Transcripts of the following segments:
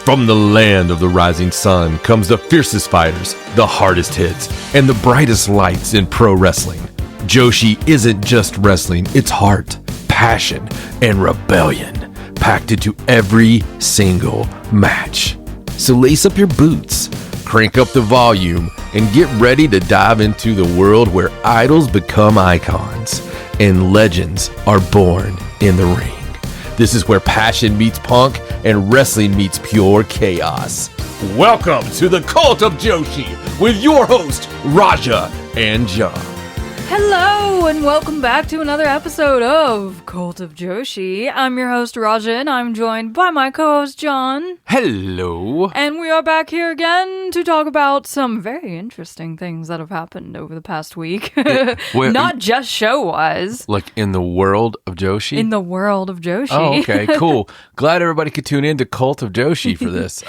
From the land of the rising sun comes the fiercest fighters, the hardest hits, and the brightest lights in pro wrestling. Joshi isn't just wrestling, it's heart, passion, and rebellion packed into every single match. So lace up your boots, crank up the volume, and get ready to dive into the world where idols become icons and legends are born in the ring. This is where passion meets punk and wrestling meets pure chaos. Welcome to the Cult of Joshi with your host, Raja and John. Hello, and welcome back to another episode of Cult of Joshi. I'm your host, Raja, and I'm joined by my co-host, John. Hello. And we are back here again to talk about some very interesting things that have happened over the past week. Not just show-wise. Like in the world of Joshi? In the world of Joshi. Oh, okay, cool. Glad everybody could tune in to Cult of Joshi for this.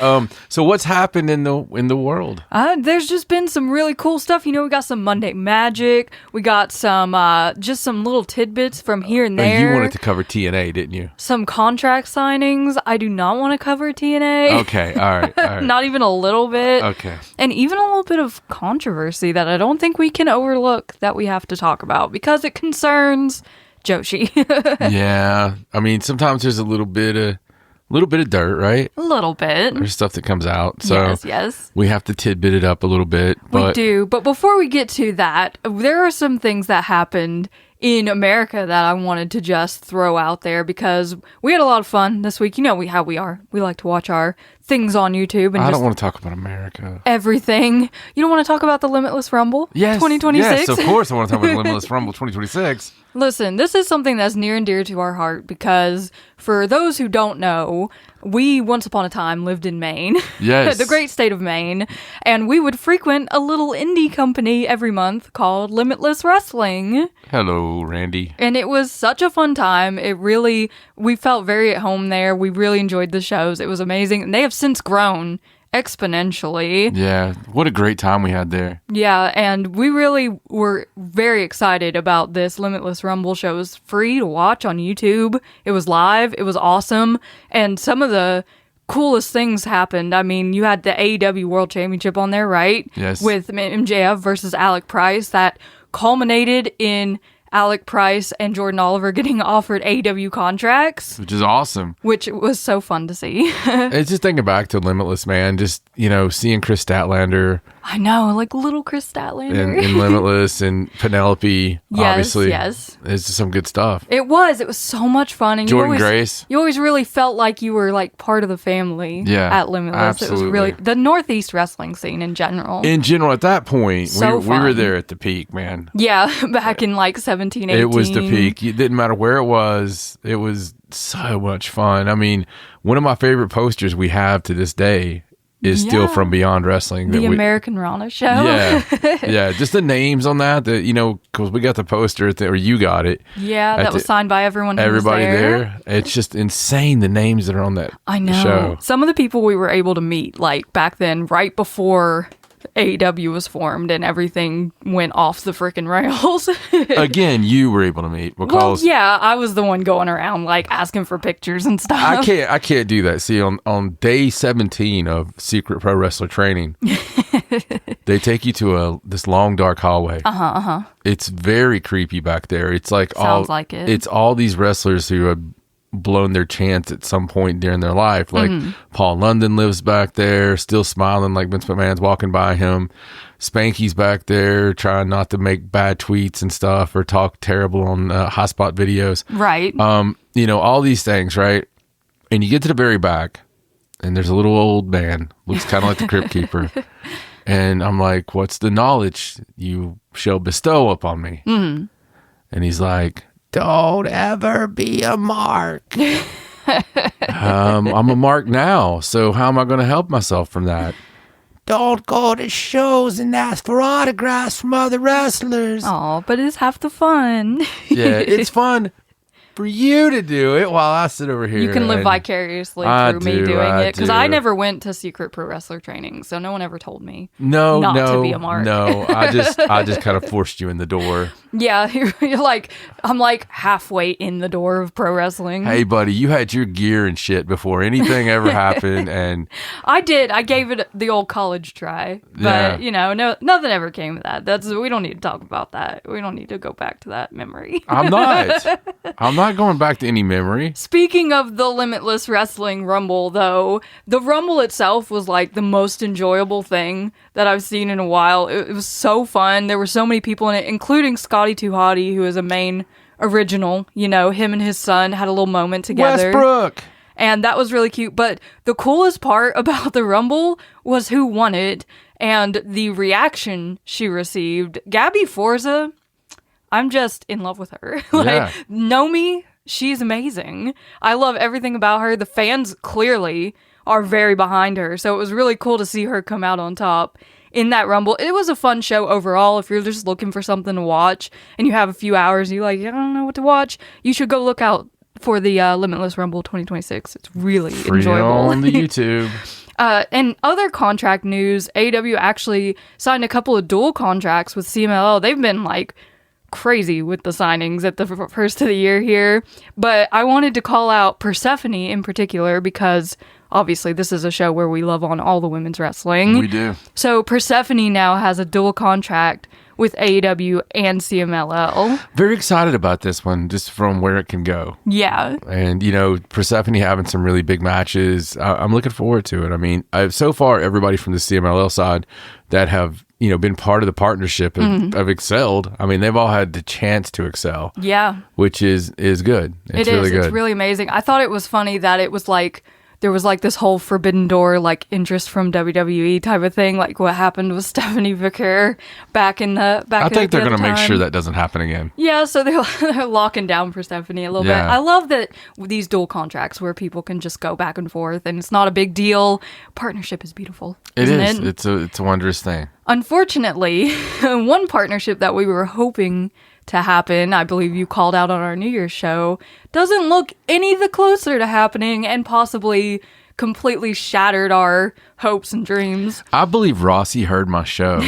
So what's happened in the world? There's just been some really cool stuff. You know, we got some Monday Magic. We got some just some little tidbits from here and there. You wanted to cover TNA, didn't you? Some contract signings. I do not want to cover TNA. Okay, all right. Not even a little bit. Okay. And even a little bit of controversy that I don't think we can overlook that we have to talk about because it concerns Joshi. Yeah, I mean sometimes there's a little bit of dirt, right? A little bit. There's stuff that comes out. So yes. We have to tidbit it up a little bit. We do. But before we get to that, there are some things that happened in America that I wanted to just throw out there because we had a lot of fun this week. You know how we are. We like to watch our things on YouTube. And I don't want to talk about America. Everything. You don't want to talk about the Limitless Rumble? Yes. 2026? Yes, of course I want to talk about the Limitless Rumble 2026. Listen, this is something that's near and dear to our heart because for those who don't know, we once upon a time lived in Maine. Yes. The great state of Maine. And we would frequent a little indie company every month called Limitless Wrestling. Hello, Randy. And it was such a fun time. We felt very at home there. We really enjoyed the shows. It was amazing. And they have since grown exponentially. Yeah, what a great time we had there. Yeah, and we really were very excited about this Limitless Rumble show. It was free to watch on YouTube. It was live. It was awesome. And some of the coolest things happened. I mean, you had the AEW World Championship on there, right? Yes. With MJF versus Alec Price that culminated in Alec Price and Jordan Oliver getting offered AEW contracts. Which is awesome. Which was so fun to see. It's just thinking back to Limitless, man. Just, seeing Chris Statlander. I know, like little Chris Statlander. And Limitless and Penelope, obviously. Yes. It's just some good stuff. It was so much fun. And Jordan Grace. You always really felt like you were like part of the family at Limitless. Absolutely. It was really the Northeast wrestling scene in general. At that point, So we were there at the peak, man. Yeah, back in like 17, 18. It was the peak. It didn't matter where it was so much fun. I mean, one of my favorite posters we have to this day is still from Beyond Wrestling. The American Rana show. Yeah. Yeah. Just the names on that, because we got the poster, or you got it. Yeah, that was signed by everyone. Everybody there. It's just insane the names that are on that show. Some of the people we were able to meet, like back then, right before AEW was formed and everything went off the freaking rails. Again, you were able to meet because I was the one going around like asking for pictures and stuff. I can't do that. See, on day 17 of Secret Pro Wrestler training, they take you to this long dark hallway. It's very creepy back there. It's like it's all these wrestlers who have blown their chance at some point during their life. Like Paul London lives back there, still smiling like Vince McMahon's walking by him. Spanky's back there trying not to make bad tweets and stuff or talk terrible on hot spot videos. Right. All these things, right? And you get to the very back and there's a little old man, looks kind of like the Crypt Keeper. And I'm like, what's the knowledge you shall bestow upon me? Mm-hmm. And he's like, don't ever be a mark. I'm a mark now, so how am I going to help myself from that? Don't go to shows and ask for autographs from other wrestlers. Oh, but it's half the fun. Yeah, it's fun for you to do it while I sit over here. You can live vicariously through me doing it, because I never went to secret pro wrestler training, so no one ever told me not to be a mark. No, I just kind of forced you in the door. Yeah, you're like, I'm like halfway in the door of pro wrestling. Hey, buddy, you had your gear and shit before anything ever happened, and I did. I gave it the old college try, but no, nothing ever came of that. We don't need to talk about that. We don't need to go back to that memory. I'm not going back to any memory. Speaking of the Limitless Wrestling Rumble, though, the Rumble itself was like the most enjoyable thing that I've seen in a while. It was so fun. There were so many people in it, including Scotty 2 Hotty, who is a main original. Him and his son had a little moment together. Westbrook! And that was really cute. But the coolest part about the Rumble was who won it and the reaction she received. Gabby Forza, I'm just in love with her. Nomi, she's amazing. I love everything about her. The fans clearly are very behind her. So it was really cool to see her come out on top in that Rumble. It was a fun show overall. If you're just looking for something to watch and you have a few hours and you're like, I don't know what to watch, you should go look out for the Limitless Rumble 2026. It's really enjoyable. On the YouTube. And other contract news, AEW actually signed a couple of dual contracts with CMLL. They've been like crazy with the signings at the first of the year here. But I wanted to call out Persephone in particular because obviously this is a show where we love on all the women's wrestling. We do. So Persephone now has a dual contract with AEW and CMLL. Very excited about this one, just from where it can go. Yeah. And, Persephone having some really big matches. I'm looking forward to it. I mean, so far, everybody from the CMLL side that have, been part of the partnership have excelled. I mean, they've all had the chance to excel. Yeah. Which is good. It's really good. It's really amazing. I thought it was funny that it was like, there was like this whole Forbidden Door, like interest from WWE type of thing, like what happened with Stephanie Vicker back in the I think they're going to make sure that doesn't happen again. Yeah, so they're locking down for Stephanie a little bit. I love that these dual contracts where people can just go back and forth and it's not a big deal. Partnership is beautiful. Isn't it? It's a wondrous thing. Unfortunately, one partnership that we were hoping to happen, I believe you called out on our New Year's show, doesn't look any the closer to happening and possibly completely shattered our hopes and dreams. I believe Rossi heard my show.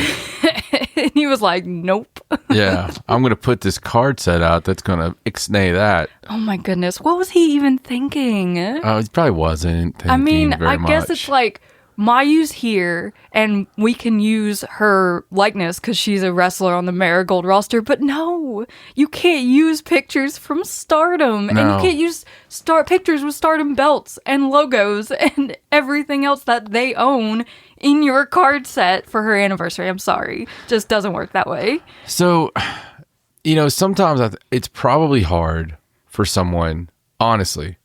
And he was like, nope. Yeah, I'm going to put this card set out that's going to ixnay that. Oh my goodness. What was he even thinking? Oh, he probably wasn't thinking very much. Guess it's like, Mayu's here, and we can use her likeness because she's a wrestler on the Marigold roster. But no, you can't use pictures from Stardom. No. And you can't use pictures with Stardom belts and logos and everything else that they own in your card set for her anniversary. I'm sorry. Just doesn't work that way. So, sometimes it's probably hard for someone, honestly,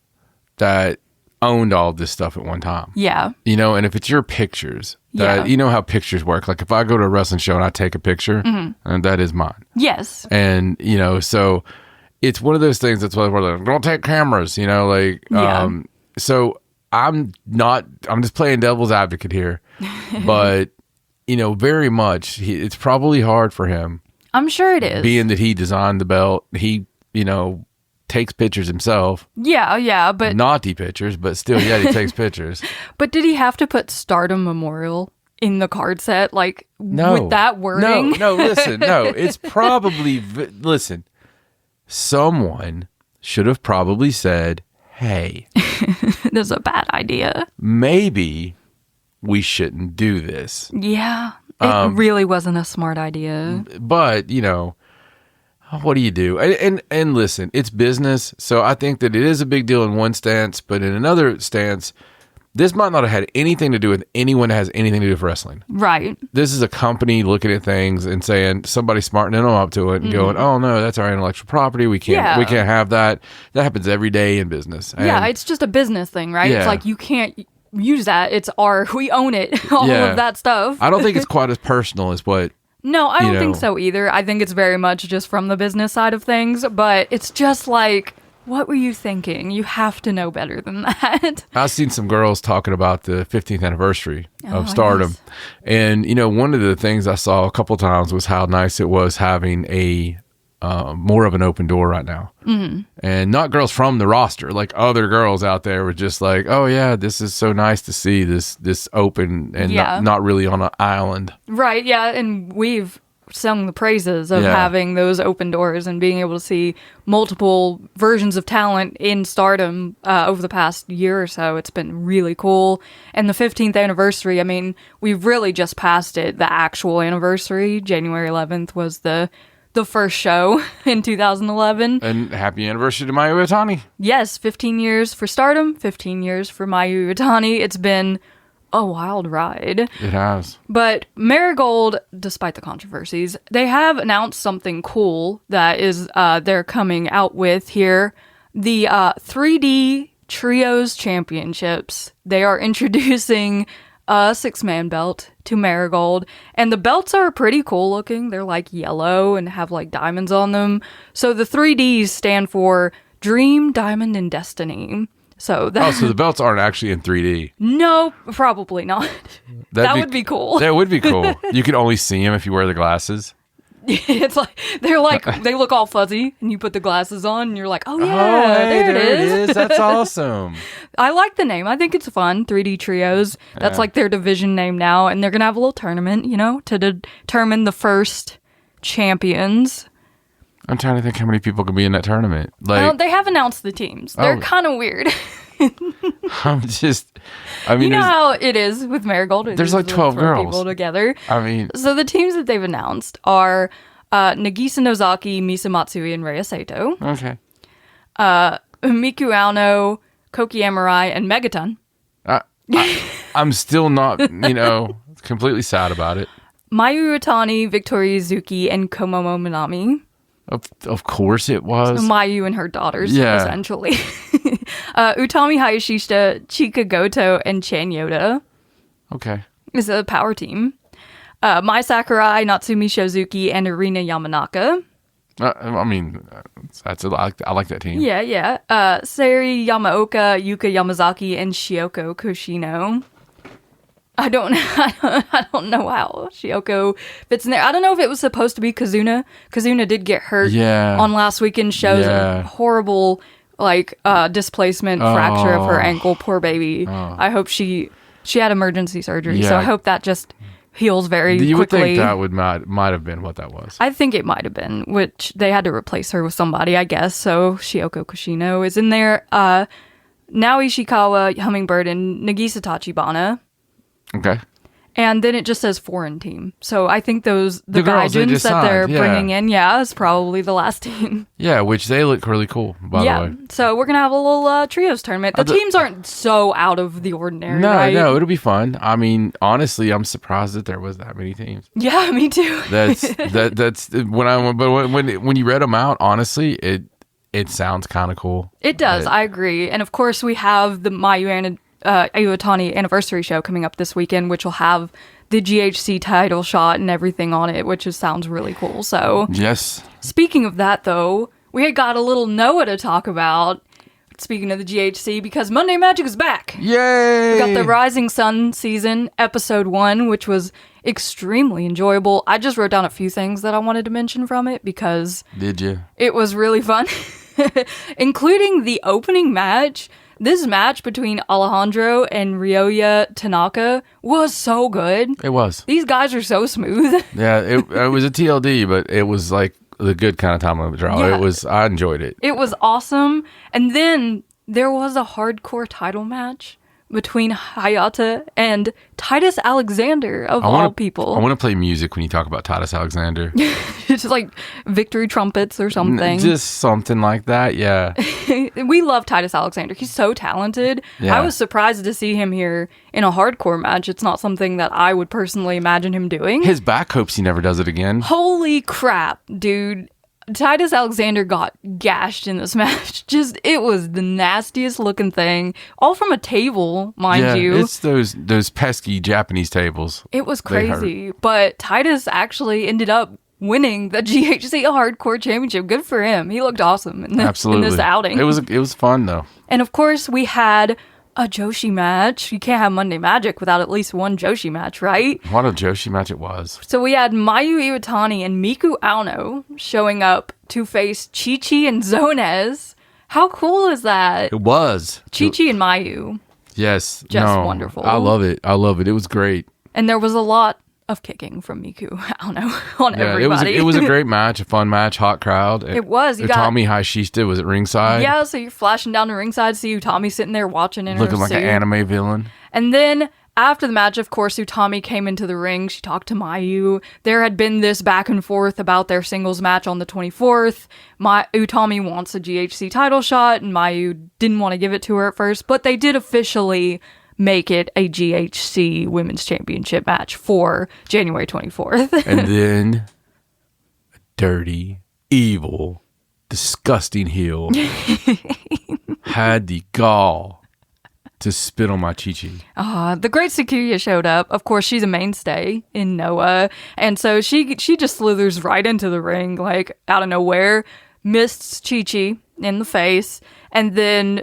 that owned all this stuff at one time. Yeah. And if it's your pictures, that you know how pictures work. Like if I go to a wrestling show and I take a picture, and that is mine. Yes. And, so it's one of those things that's why we're like, don't take cameras, so I'm just playing devil's advocate here, but, very much it's probably hard for him. I'm sure it is. Being that he designed the belt, he, takes pictures himself. Yeah, but naughty pictures, but still, he takes pictures. But did he have to put Stardom Memorial in the card set, like with that wording? No. Listen, it's probably listen. Someone should have probably said, "Hey, this is a bad idea. Maybe we shouldn't do this." Yeah, it really wasn't a smart idea. But what do you do? And listen, it's business, so I think that it is a big deal in one stance, but in another stance, this might not have had anything to do with anyone that has anything to do with wrestling. Right. This is a company looking at things and saying, somebody smartening them up to it and going, oh no, that's our intellectual property. We can't have that. That happens every day in business. And it's just a business thing, right? Yeah. It's like you can't use that. It's we own it. All of that stuff. I don't think it's quite as personal as what. No, I don't think so either. I think it's very much just from the business side of things, but it's just like, what were you thinking? You have to know better than that. I've seen some girls talking about the 15th anniversary of Stardom. Yes. And, one of the things I saw a couple times was how nice it was having a more of an open door right now. Mm-hmm. And not girls from the roster, like other girls out there were just like, oh yeah, this is so nice to see this open and not really on an island. Right, yeah, and we've sung the praises of having those open doors and being able to see multiple versions of talent in Stardom over the past year or so. It's been really cool. And the 15th anniversary, I mean, we've really just passed it. The actual anniversary, January 11th, was the first show in 2011. And happy anniversary to Mayu Iwatani. Yes, 15 years for Stardom, 15 years for Mayu Iwatani. It's been a wild ride. It has. But Marigold, despite the controversies, they have announced something cool that is they're coming out with here. The 3D Trios Championships. They are introducing a 6-man belt to Marigold, and the belts are pretty cool looking. They're like yellow and have like diamonds on them. So the 3Ds stand for Dream, Diamond, and Destiny. So the belts aren't actually in 3D. No, probably not. That would be cool. That would be cool. You can only see them if you wear the glasses. It's like they look all fuzzy, and you put the glasses on, and you're like, oh yeah, there it is. That's awesome. I like the name. I think it's fun. 3D Trios. That's like their division name now, and they're gonna have a little tournament, to determine the first champions. I'm trying to think how many people can be in that tournament. Like, they have announced the teams. They're kind of weird. you know how it is with Marigold. There's like 12 girls. People together. I mean, so the teams that they've announced are Nagisa Nozaki, Misa Matsui, and Rhea Sato. Okay. Miku Aono, Koki Amurai, and Megaton. I'm still not, completely sad about it. Mayu Iwatani, Victoria Izuki, and Komomo Minami. Of course it was. Mayu and her daughters, essentially. Utami Hayashishita, Chika Goto, and Chan Yoda. Okay. Is a power team. Mai Sakurai, Natsumi Shozuki, and Arina Yamanaka. I like that team. Yeah. Sari Yamaoka, Yuka Yamazaki, and Shioko Koshino. I don't know how Shioko fits in there. I don't know if it was supposed to be Kazuna. Kazuna did get hurt on last weekend's shows. A horrible displacement fracture of her ankle. Poor baby. I hope she had emergency surgery. So I hope that just heals very quickly. You would think that might have been what that was. I think it might have been, which they had to replace her with somebody, I guess. So Shioko Koshino is in there. Naoi Ishikawa, Hummingbird, and Nagisa Tachibana. Okay. And then it just says foreign team. So I think the Gaijins that they're bringing in, is probably the last team. Yeah, which they look really cool, by the way. So we're going to have a little trios tournament. The teams aren't so out of the ordinary, right? No, it'll be fun. I mean, honestly, I'm surprised that there was that many teams. Yeah, me too. That's when you read them out, honestly, it sounds kind of cool. It does, I agree. And of course, we have the Mayu Iwatani anniversary show coming up this weekend, which will have the GHC title shot and everything on it, which sounds really cool. So, yes. Speaking of that, though, we had got a little Noah to talk about. Speaking of the GHC, because Monday Magic is back. Yay! We got the Rising Sun season, episode 1, which was extremely enjoyable. I just wrote down a few things that I wanted to mention from it because... Did you? It was really fun, including the opening match. This match between Alejandro and Ryoya Tanaka was so good. It was. These guys are so smooth. Yeah, it was a TLD, but it was like the good kind of time limit draw. Yeah. I enjoyed it. It was awesome. And then there was a hardcore title match between Hayata and Titus Alexander, of all people. I want to play music when you talk about Titus Alexander. It's like victory trumpets or something. Just something like that, yeah. We love Titus Alexander. He's so talented. Yeah. I was surprised to see him here in a hardcore match. It's not something that I would personally imagine him doing. His back hopes he never does it again. Holy crap, dude. Titus Alexander got gashed in this match. It was the nastiest looking thing. All from a table, mind you. It's those pesky Japanese tables. It was crazy. But Titus actually ended up winning the GHC Hardcore Championship. Good for him. He looked awesome in this outing. It was fun, though. And of course, we had a Joshi match. You can't have Monday Magic without at least one Joshi match, right? What a Joshi match it was. So we had Mayu Iwatani and Miku Aono showing up to face Chi-Chi and Zonez. How cool is that? It was. Chi-Chi and Mayu. Yes. Just wonderful. I love it. It was great. And there was a lot of kicking from Miku Aono on everybody. It was a great match, a fun match, hot crowd. It was. Utami Hayashishita was at ringside. Yeah, so you're flashing down to ringside, see Utami sitting there watching in looking like an anime villain. And then after the match, of course, Utami came into the ring. She talked to Mayu. There had been this back and forth about their singles match on the 24th. Utami wants a GHC title shot, and Mayu didn't want to give it to her at first, but they did officially make it a GHC Women's Championship match for January 24th. And then a dirty, evil, disgusting heel had the gall to spit on my Chi-Chi. The great Sakuya showed up. Of course, she's a mainstay in Noah. And so she just slithers right into the ring, like out of nowhere, mists Chi-Chi in the face, and then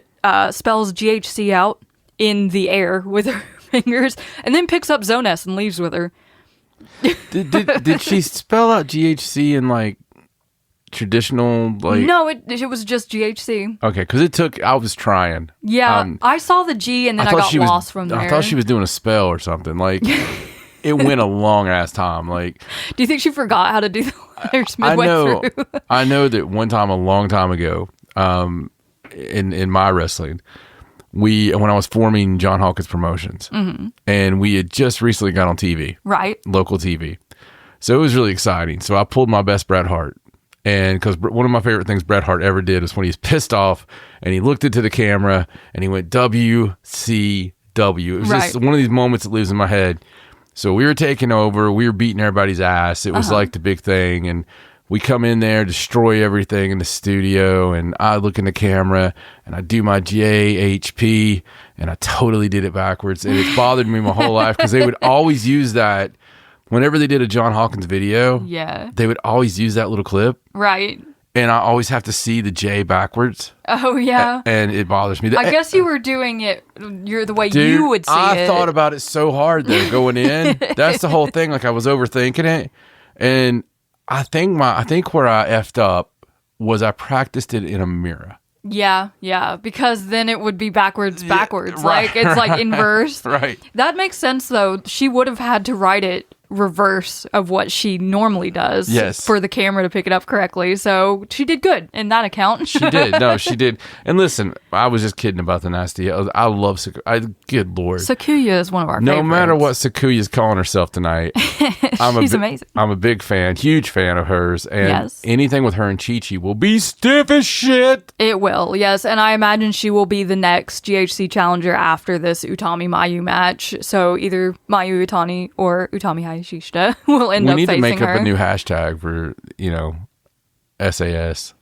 spells GHC out in the air with her fingers, and then picks up Zoness and leaves with her. Did she spell out GHC in like traditional like? No, it was just GHC. Okay, because I was trying. Yeah, I saw the G and then I got lost from there. I thought she was doing a spell or something. Like it went a long ass time. Like, do you think she forgot how to do the letters midway through? I know that one time a long time ago, in my wrestling, when I was forming John Hawkins Promotions, and we had just recently got on TV, right? Local TV. So it was really exciting. So I pulled my best Bret Hart. And because one of my favorite things Bret Hart ever did was when he's pissed off and he looked into the camera and he went WCW. It was just one of these moments that lives in my head. So we were taking over. We were beating everybody's ass. It was like the big thing. And we come in there, destroy everything in the studio, and I look in the camera, and I do my JHP, and I totally did it backwards, and it's bothered me my whole life, because they would always use that, whenever they did a John Hawkins video, they would always use that little clip. Right. And I always have to see the J backwards. Oh, yeah. And it bothers me. I guess you were doing it the way Dude, you would see it. I thought about it so hard there going in. That's the whole thing. Like, I was overthinking it. And I think where I effed up was I practiced it in a mirror. Yeah, because then it would be backwards. Right, like, it's like inverse. Right. That makes sense, though. She would have had to write it reverse of what she normally does for the camera to pick it up correctly. So she did good in that account. She did. No, she did. And listen, I was just kidding about the nasty. I love Sakuya. Good Lord. Sakuya is one of our favorites. No matter what Sakuya's calling herself tonight, she's amazing. I'm a big fan, huge fan of hers. And anything with her and Chi-Chi will be stiff as shit. It will, yes. And I imagine she will be the next GHC challenger after this Utami Mayu match. So either Mayu Utani or Utami Hayashishita will end up facing her. We need to make up a new hashtag for, SAS.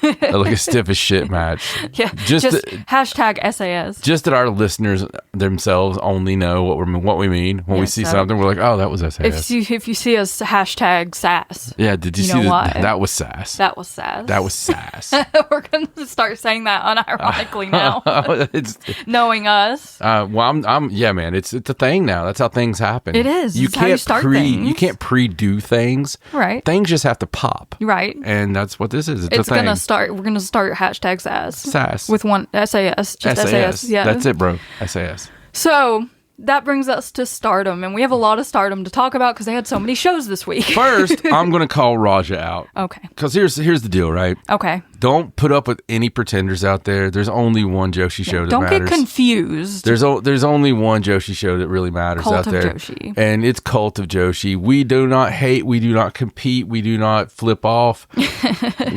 Like a stiff as shit match. Yeah, just hashtag SAS. Just that our listeners themselves only know what we mean when we see something. We're like, oh, that was SAS. If you see us hashtag sass. Yeah, did you see that was sass. That was sass. That was sass. We're going to start saying that unironically now. Knowing us. Yeah, man, it's a thing now. That's how things happen. It is. You can't things. You can't pre-do things. Right. Things just have to pop. Right. And that's what this is. It's a thing. We're gonna start hashtag sass. Sass. With one SAS. Just SAS. Yeah. That's it, bro. SAS. So that brings us to Stardom, and we have a lot of Stardom to talk about because they had so many shows this week. First, I'm gonna call Raja out. Okay. Because here's the deal, right? Okay. Don't put up with any pretenders out there. There's only one Joshi show that matters. Don't get confused. There's only one Joshi show that really matters out there. Cult of Joshi. And it's Cult of Joshi. We do not hate. We do not compete. We do not flip off.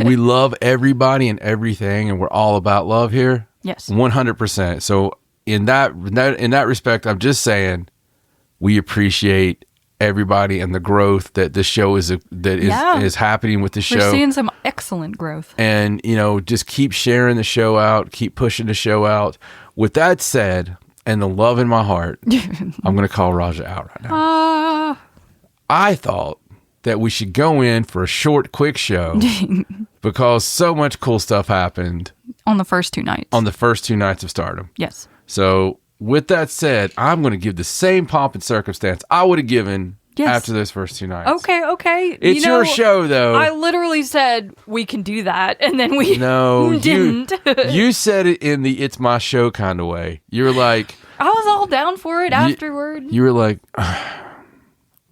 We love everybody and everything, and we're all about love here. Yes. 100%. So in that respect, I'm just saying we appreciate everybody and the growth that this show is happening with the show. We're seeing some excellent growth. And, just keep sharing the show out, keep pushing the show out. With that said, and the love in my heart, I'm going to call Raja out right now. I thought that we should go in for a short, quick show because so much cool stuff happened on the first two nights. On the first two nights of Stardom. Yes. So with that said, I'm going to give the same pomp and circumstance I would have given after those first 2 nights. Okay. It's your show, though. I literally said we can do that, and then we didn't. You said it in the "it's my show" kind of way. You were like, I was all down for it afterward. You were like,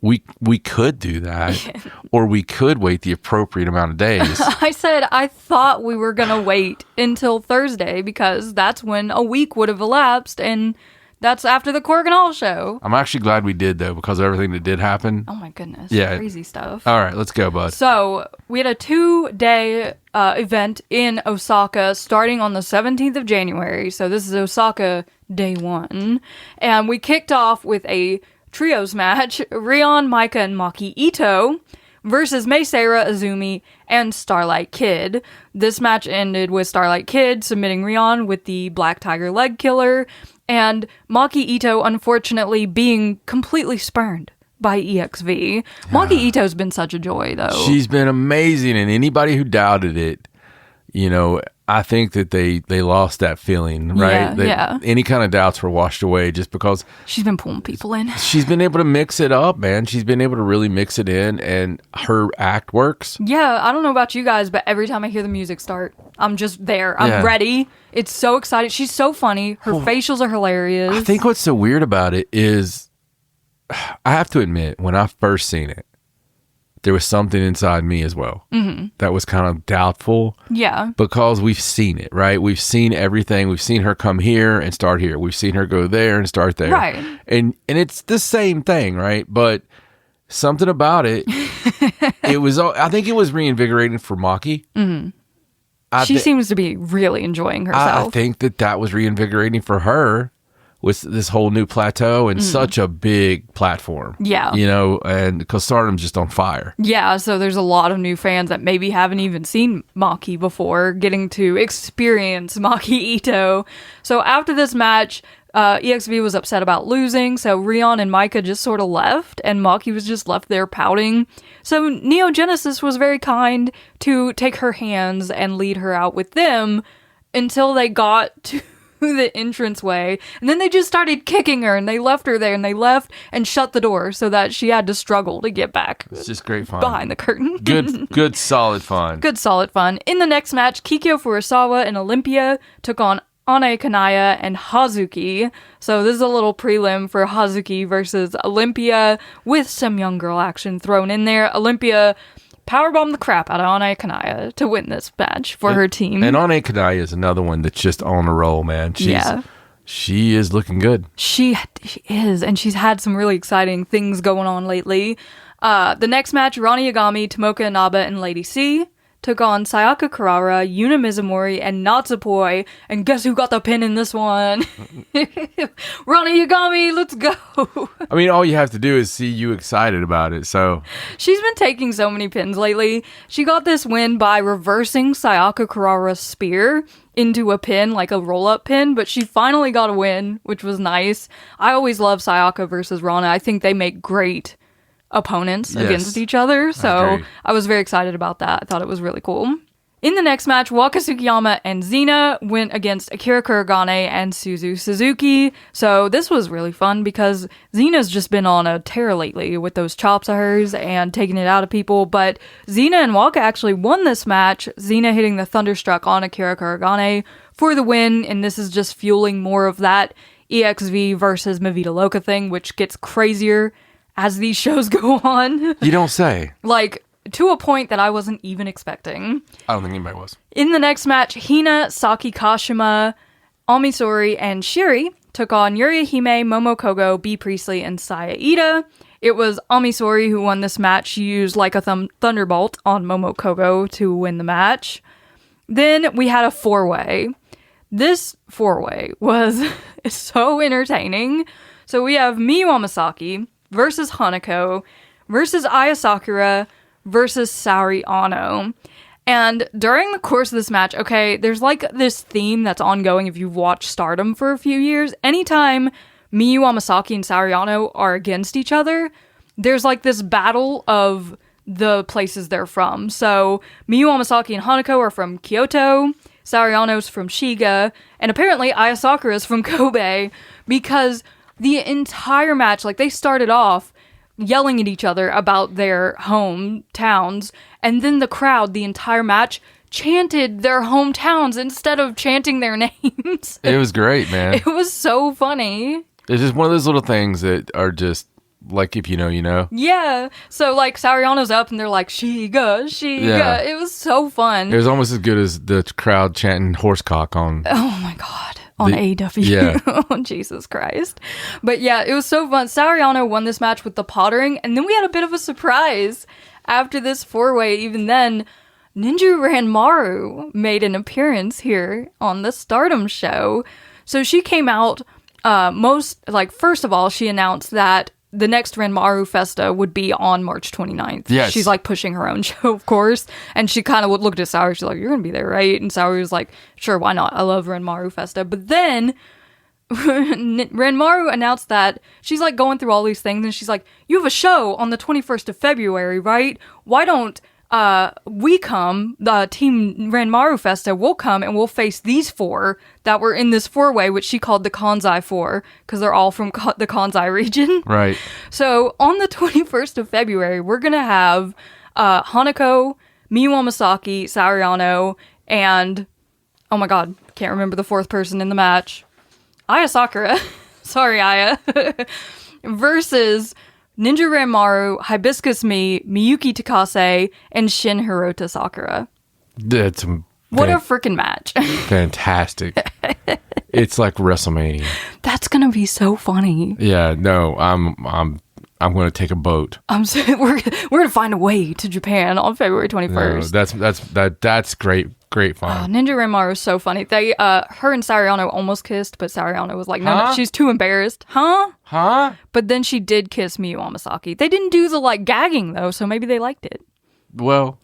we could do that, or we could wait the appropriate amount of days. I said I thought we were gonna wait until Thursday because that's when a week would have elapsed, and that's after the Korakuen Hall show. I'm actually glad we did, though, because of everything that did happen. Oh my goodness. Yeah. Crazy stuff. All right, let's go, bud. So we had a 2-day event in Osaka starting on the 17th of January. So this is Osaka day 1. And we kicked off with a trios match, Rion, Micah, and Maki Ito versus Mei Seira, Azumi, and Starlight Kid. This match ended with Starlight Kid submitting Rion with the Black Tiger leg killer, and Maki Ito unfortunately being completely spurned by ExV. Maki Ito's been such a joy, though. She's been amazing, and anybody who doubted it, I think that they lost that feeling, right? Yeah. Any kind of doubts were washed away just because she's been pulling people in. She's been able to mix it up, man. She's been able to really mix it in, and her act works. Yeah, I don't know about you guys, but every time I hear the music start, I'm just there. I'm ready. It's so exciting. She's so funny. Her facials are hilarious. I think what's so weird about it is, I have to admit, when I first seen it, there was something inside me as well that was kind of doubtful. Yeah. Because we've seen it, right? We've seen everything. We've seen her come here and start here. We've seen her go there and start there. Right. And it's the same thing, right? But something about it, I think it was reinvigorating for Maki. She seems to be really enjoying herself. I think that was reinvigorating for her with this whole new plateau and such a big platform. Yeah. And because Stardom's just on fire. Yeah, so there's a lot of new fans that maybe haven't even seen Maki before getting to experience Maki Ito. So after this match, ExV was upset about losing, so Rion and Micah just sort of left, and Maki was just left there pouting. So Neo Genesis was very kind to take her hands and lead her out with them until they got to the entranceway, and then they just started kicking her, and they left her there, and they left and shut the door so that she had to struggle to get back. It's just great fun behind the curtain. good solid fun. Good solid fun. In the next match, Kikyo Furusawa and Olympia took on Ane Kanaya and Hazuki. So this is a little prelim for Hazuki versus Olympia with some young girl action thrown in there. Olympia powerbombed the crap out of Ane Kanaya to win this match for her team. And Ane Kanaya is another one that's just on a roll, man. She is looking good. She is, and she's had some really exciting things going on lately. The next match, Rani Yagami, Tomoka Inaba, and Lady C took on Sayaka Kurara, Yuna Mizumori, and Natsupoi. And guess who got the pin in this one? Rani Yagami, let's go. I mean, all you have to do is see you excited about it, so. She's been taking so many pins lately. She got this win by reversing Sayaka Kurara's spear into a pin, like a roll-up pin, but she finally got a win, which was nice. I always love Sayaka versus Rana. I think they make great opponents against each other, so I was very excited about that. I thought it was really cool. In the next match, Waka Tsukiyama and Xena went against Akira Kuragane and Suzu Suzuki. So this was really fun because Xena's just been on a tear lately with those chops of hers and taking it out of people, but Xena and Waka actually won this match, Xena hitting the Thunderstruck on Akira Kuragane for the win, and this is just fueling more of that ExV versus Mavita Loca thing, which gets crazier as these shows go on. You don't say. Like, to a point that I wasn't even expecting. I don't think anybody was. In the next match, Hina, Saki Kashima, Amisori, and Shiri took on Yuri Hime, Momo Kogo, B. Priestley, and Saya Ida. It was Amisori who won this match. She used like a thunderbolt on Momo Kogo to win the match. Then we had a four-way. This four-way was so entertaining. So we have Miyu Amasaki versus Hanako versus Aya Sakura versus Saori Ano. And during the course of this match, okay, there's like this theme that's ongoing if you've watched Stardom for a few years. Anytime Miyu Amasaki and Saori Ano are against each other, there's like this battle of the places they're from. So Miyu Amasaki and Hanako are from Kyoto. Sariano's from Shiga, and apparently Aya Sakura's from Kobe, because the entire match, like, they started off yelling at each other about their hometowns, and then the crowd, the entire match, chanted their hometowns instead of chanting their names. It was great, man. It was so funny. It's just one of those little things that are just, like, if you know, you know. Yeah. So, like, Sariano's up, and they're like, Shiga, Shiga. Yeah. It was so fun. It was almost as good as the crowd chanting horsecock on... Oh, my God. On AEW. Yeah. Jesus Christ. But yeah, it was so fun. Sariano won this match with the pottering, and then we had a bit of a surprise after this 4-way. Even then, Ninja Ranmaru made an appearance here on the Stardom show. So she came out, first of all, she announced that the next Ranmaru Festa would be on March 29th. Yes. She's like pushing her own show, of course. And she kind of looked at Saori. She's like, you're going to be there, right? And Saori was like, sure, why not? I love Ranmaru Festa. But then Ranmaru announced that she's like going through all these things. And she's like, you have a show on the 21st of February, right? Why don't we come, the team Ranmaru Festa, will come and we'll face these 4 that were in this 4-way, which she called the Kansai 4, because they're all from the Kansai region. Right. So on the 21st of February, we're going to have Hanako, Miyu Amasaki, Sariano, and, oh my god, can't remember the 4th person in the match, Aya Sakura, sorry Aya, versus Ninja Ranmaru, Hibiscus Miyuki Takase, and Shin Hirota Sakura. That's what a freaking match. Fantastic. It's like WrestleMania. That's going to be so funny. Yeah, no, I'm going to take a boat. We're going to find a way to Japan on February 21st. No, that's great fun. Ninja Ranmaru is so funny. They her and Sariano almost kissed, but Sariano was like, no, she's too embarrassed. Huh? But then she did kiss Miyu Amasaki. They didn't do the like gagging though, so maybe they liked it. Well,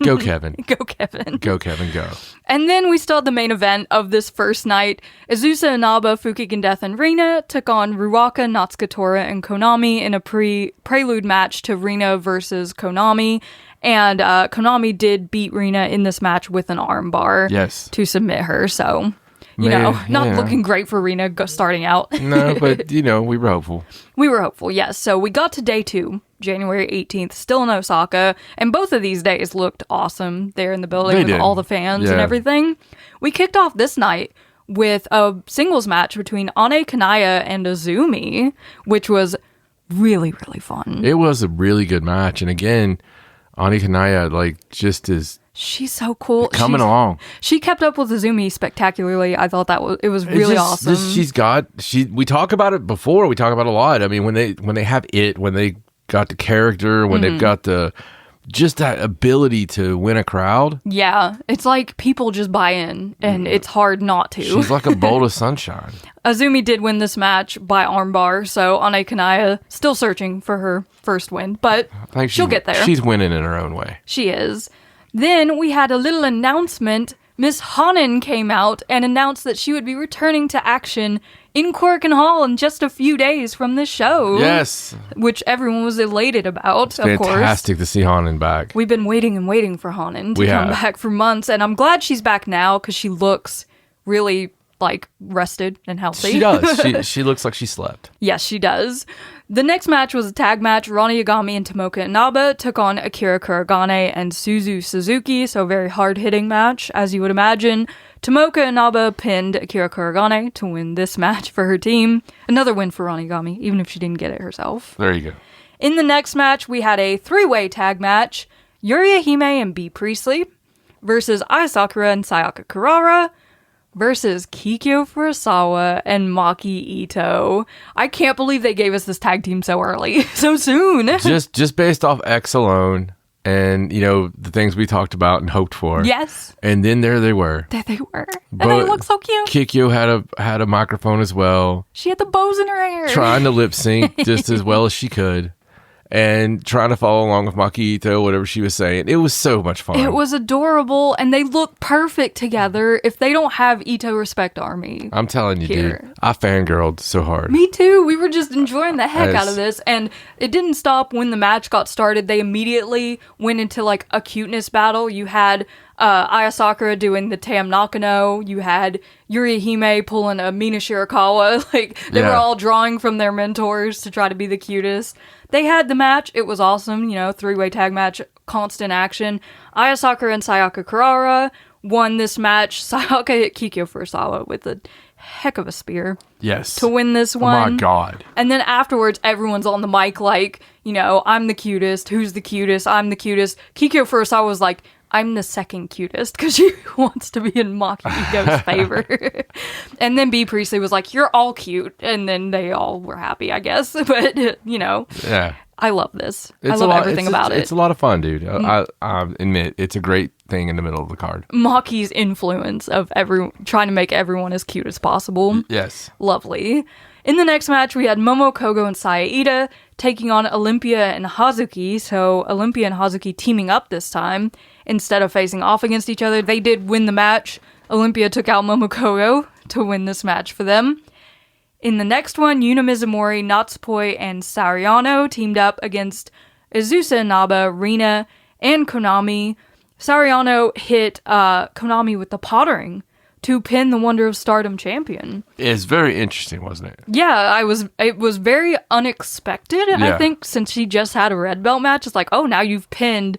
go Kevin. Go Kevin. Go Kevin, go. And then we still had the main event of this first night. Azusa Inaba, Fukigen Death, and Rina took on Ruaka, Natsuka Tora, and Konami in a prelude match to Rina versus Konami. And Konami did beat Rina in this match with an armbar to submit her. So, not looking great for Rina starting out. No, but, we were hopeful. We were hopeful, yes. So we got to day 2, January 18th, still in Osaka. And both of these days looked awesome there in the building with all the fans and everything. We kicked off this night with a singles match between Ane Kanaya and Azumi, which was really, really fun. It was a really good match. And again, Ane Kanaya, she's so cool. Coming along. She kept up with Azumi spectacularly. I thought it was really awesome. We talk about it before. We talk about it a lot. I mean, when they have it, when they got the character, when they've got just that ability to win a crowd. Yeah, it's like people just buy in, and it's hard not to. She's like a bolt of sunshine. Azumi did win this match by armbar, so Ane Kanaya still searching for her first win, but she'll get there. She's winning in her own way. She is. Then we had a little announcement. Miss Hanan came out and announced that she would be returning to action in Korakuen Hall in just a few days from this show. Yes. Which everyone was elated about, of course. Fantastic to see Hanan back. We've been waiting and waiting for Hanan to come back for months, and I'm glad she's back now because she looks really, rested and healthy. She does. She looks like she slept. Yes, she does. The next match was a tag match. Ronnie Yagami and Tomoka Inaba took on Akira Kuragane and Suzu Suzuki, so a very hard-hitting match, as you would imagine. Tomoka Inaba pinned Akira Kuragane to win this match for her team. Another win for Ronnie Yagami, even if she didn't get it herself. There you go. In the next match, we had a 3-way tag match. Yuria Hime and B. Priestley versus Ai Sakura and Sayaka Kurara versus Kikyo Furusawa and Maki Ito. I can't believe they gave us this tag team so early, so soon. just based off X alone and, the things we talked about and hoped for. Yes. And then there they were. There they were. And they look so cute. Kikyo had a microphone as well. She had the bows in her hair. Trying to lip sync just as well as she could. And trying to follow along with Maki Ito, whatever she was saying. It was so much fun. It was adorable, and they look perfect together. If they don't have Ito Respect Army. I'm telling you, dude. I fangirled so hard. Me too. We were just enjoying the heck out of this. And it didn't stop when the match got started. They immediately went into a cuteness battle. You had Aya Sakura doing the Tam Nakano. You had Yuri Hime pulling a Mina Shirakawa. Like, they were all drawing from their mentors to try to be the cutest. They had the match. It was awesome. You know, 3-way tag match, constant action. Aya Sakura and Sayaka Kurara won this match. Sayaka hit Kikyo Furusawa with a heck of a spear. Yes. To win this one. Oh my God. And then afterwards, everyone's on the mic like, you know, I'm the cutest. Who's the cutest? I'm the cutest. Kikyo Furusawa was like, I'm the second cutest, because she wants to be in Maki Ito's favor. And then B. Priestley was like, you're all cute. And then they all were happy, I guess. But, you know. Yeah. I love this. I love everything about it. It's a lot of fun, dude. I admit, it's a great thing in the middle of the card. Maki's influence of trying to make everyone as cute as possible. Yes. Lovely. In the next match, we had Momo Kogo and Saya Ida taking on Olympia and Hazuki. So Olympia and Hazuki teaming up this time. Instead of facing off against each other, they did win the match. Olympia took out Momo Kogo to win this match for them. In the next one, Yuna Mizumori, Natsupoi, and Sariano teamed up against Azusa Inaba, Rina, and Konami. Sariano hit Konami with the pottering to pin the Wonder of Stardom champion. It's very interesting, wasn't it? Yeah, it was very unexpected, I think, since she just had a red belt match. It's like, oh, now you've pinned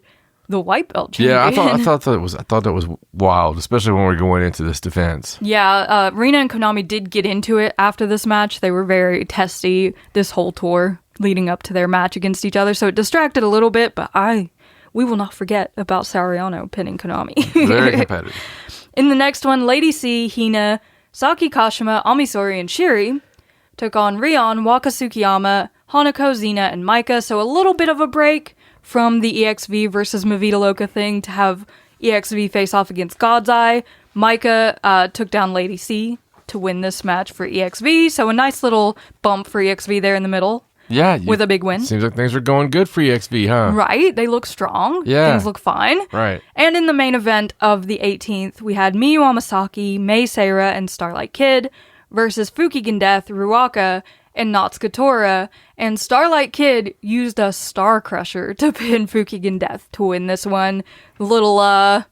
the white belt champion. Yeah, I thought that was wild, especially when we're going into this defense. Yeah, Rina and Konami did get into it after this match. They were very testy this whole tour leading up to their match against each other, so it distracted a little bit, but we will not forget about Sariano pinning Konami. Very competitive. In the next one, Lady C, Hina, Saki Kashima, Amisori, and Shiri took on Rion, Waka Tsukiyama, Hanako, Xena, and Maika, so a little bit of a break from the ExV versus Mavita Loca thing to have ExV face off against God's Eye. Maika took down Lady C to win this match for ExV, so a nice little bump for ExV there in the middle. Yeah. With a big win. Seems like things are going good for ExV, huh? Right. They look strong. Yeah. Things look fine. Right. And in the main event of the 18th, we had Miyu Amasaki, Mei Seira, and Starlight Kid versus Fukigen Death, Ruaka, and Natsuka Tora, and Starlight Kid used a Star Crusher to pin Fukigen Death to win this one. Little,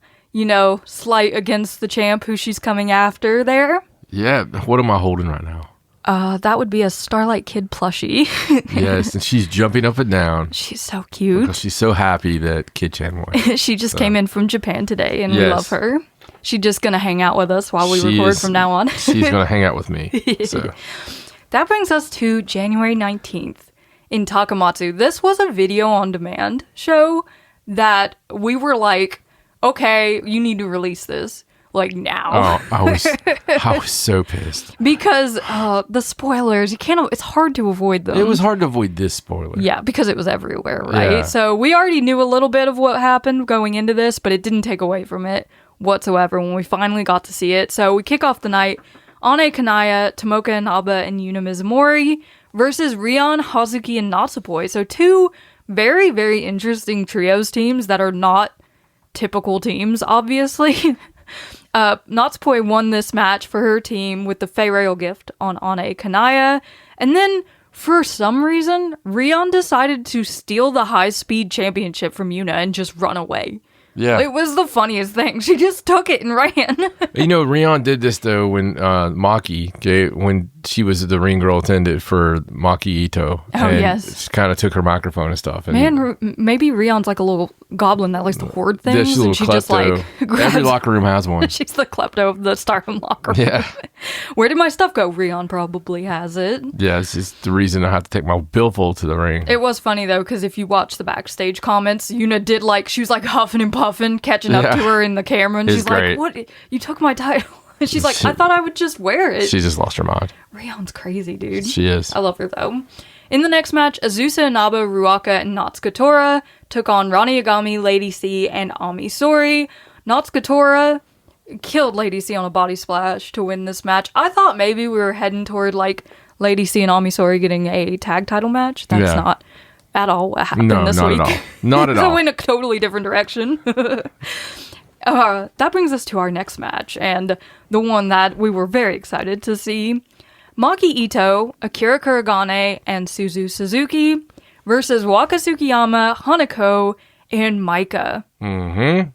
slight against the champ who she's coming after there. Yeah, what am I holding right now? That would be a Starlight Kid plushie. Yes, and she's jumping up and down. She's so cute. Because she's so happy that Kid-chan won. She just came in from Japan today, and we love her. She's just going to hang out with us while we record from now on. She's going to hang out with me, so... That brings us to January 19th in Takamatsu. This was a video on demand show that we were like, okay, you need to release this. Like now. Oh, I was so pissed. Because the spoilers, it's hard to avoid them. It was hard to avoid this spoiler. Yeah, because it was everywhere, right? Yeah. So we already knew a little bit of what happened going into this, but it didn't take away from it whatsoever when we finally got to see it. So we kick off the night. Ane Kanaya, Tomoka Inaba, and Yuna Mizumori versus Rion, Hazuki, and Natsupoi. So two very, very interesting trios teams that are not typical teams, obviously. Natsupoi won this match for her team with the Fei gift on Ane Kanaya. And then, for some reason, Rion decided to steal the high-speed championship from Yuna and just run away. Yeah. It was the funniest thing. She just took it and ran. Rion did this, though, when when she was the ring girl attendant for Maki Ito. Oh, yes. She kind of took her microphone and stuff. And Man, maybe Rion's like a little goblin that likes to hoard things. Yeah, and she just like grabs. Every locker room has one. She's the klepto of the Stardom locker room. Yeah. Where did my stuff go? Rion probably has it. Yeah, it's just the reason I have to take my billfold to the ring. It was funny, though, because if you watch the backstage comments, Yuna did she was like huffing and puffing, catching up to her in the camera, and she's great. like, what? You took my title. And she's like, I thought I would just wear it. She just lost her mind. Rion's crazy, dude. She is. I love her, though. In the next match, Azusa Inaba, Ruaka, and Natsuka Tora took on Rani Yagami, Lady C, and Ami Sori. Natsuka Tora killed Lady C on a body splash to win this match. I thought maybe we were heading toward Lady C and Ami Sori getting a tag title match. That's not at all what happened this week. Not at all. Not at all. So in a totally different direction. That brings us to our next match, and the one that we were very excited to see. Maki Ito, Akira Kuragane, and Suzu Suzuki versus Waka Tsukiyama, Hanako, and Maika. Mm-hmm.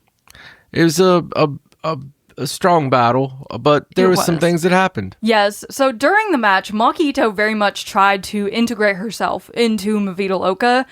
It was a strong battle, but there was some things that happened. Yes. So during the match, Maki Itoh very much tried to integrate herself into Mi Vida Loca.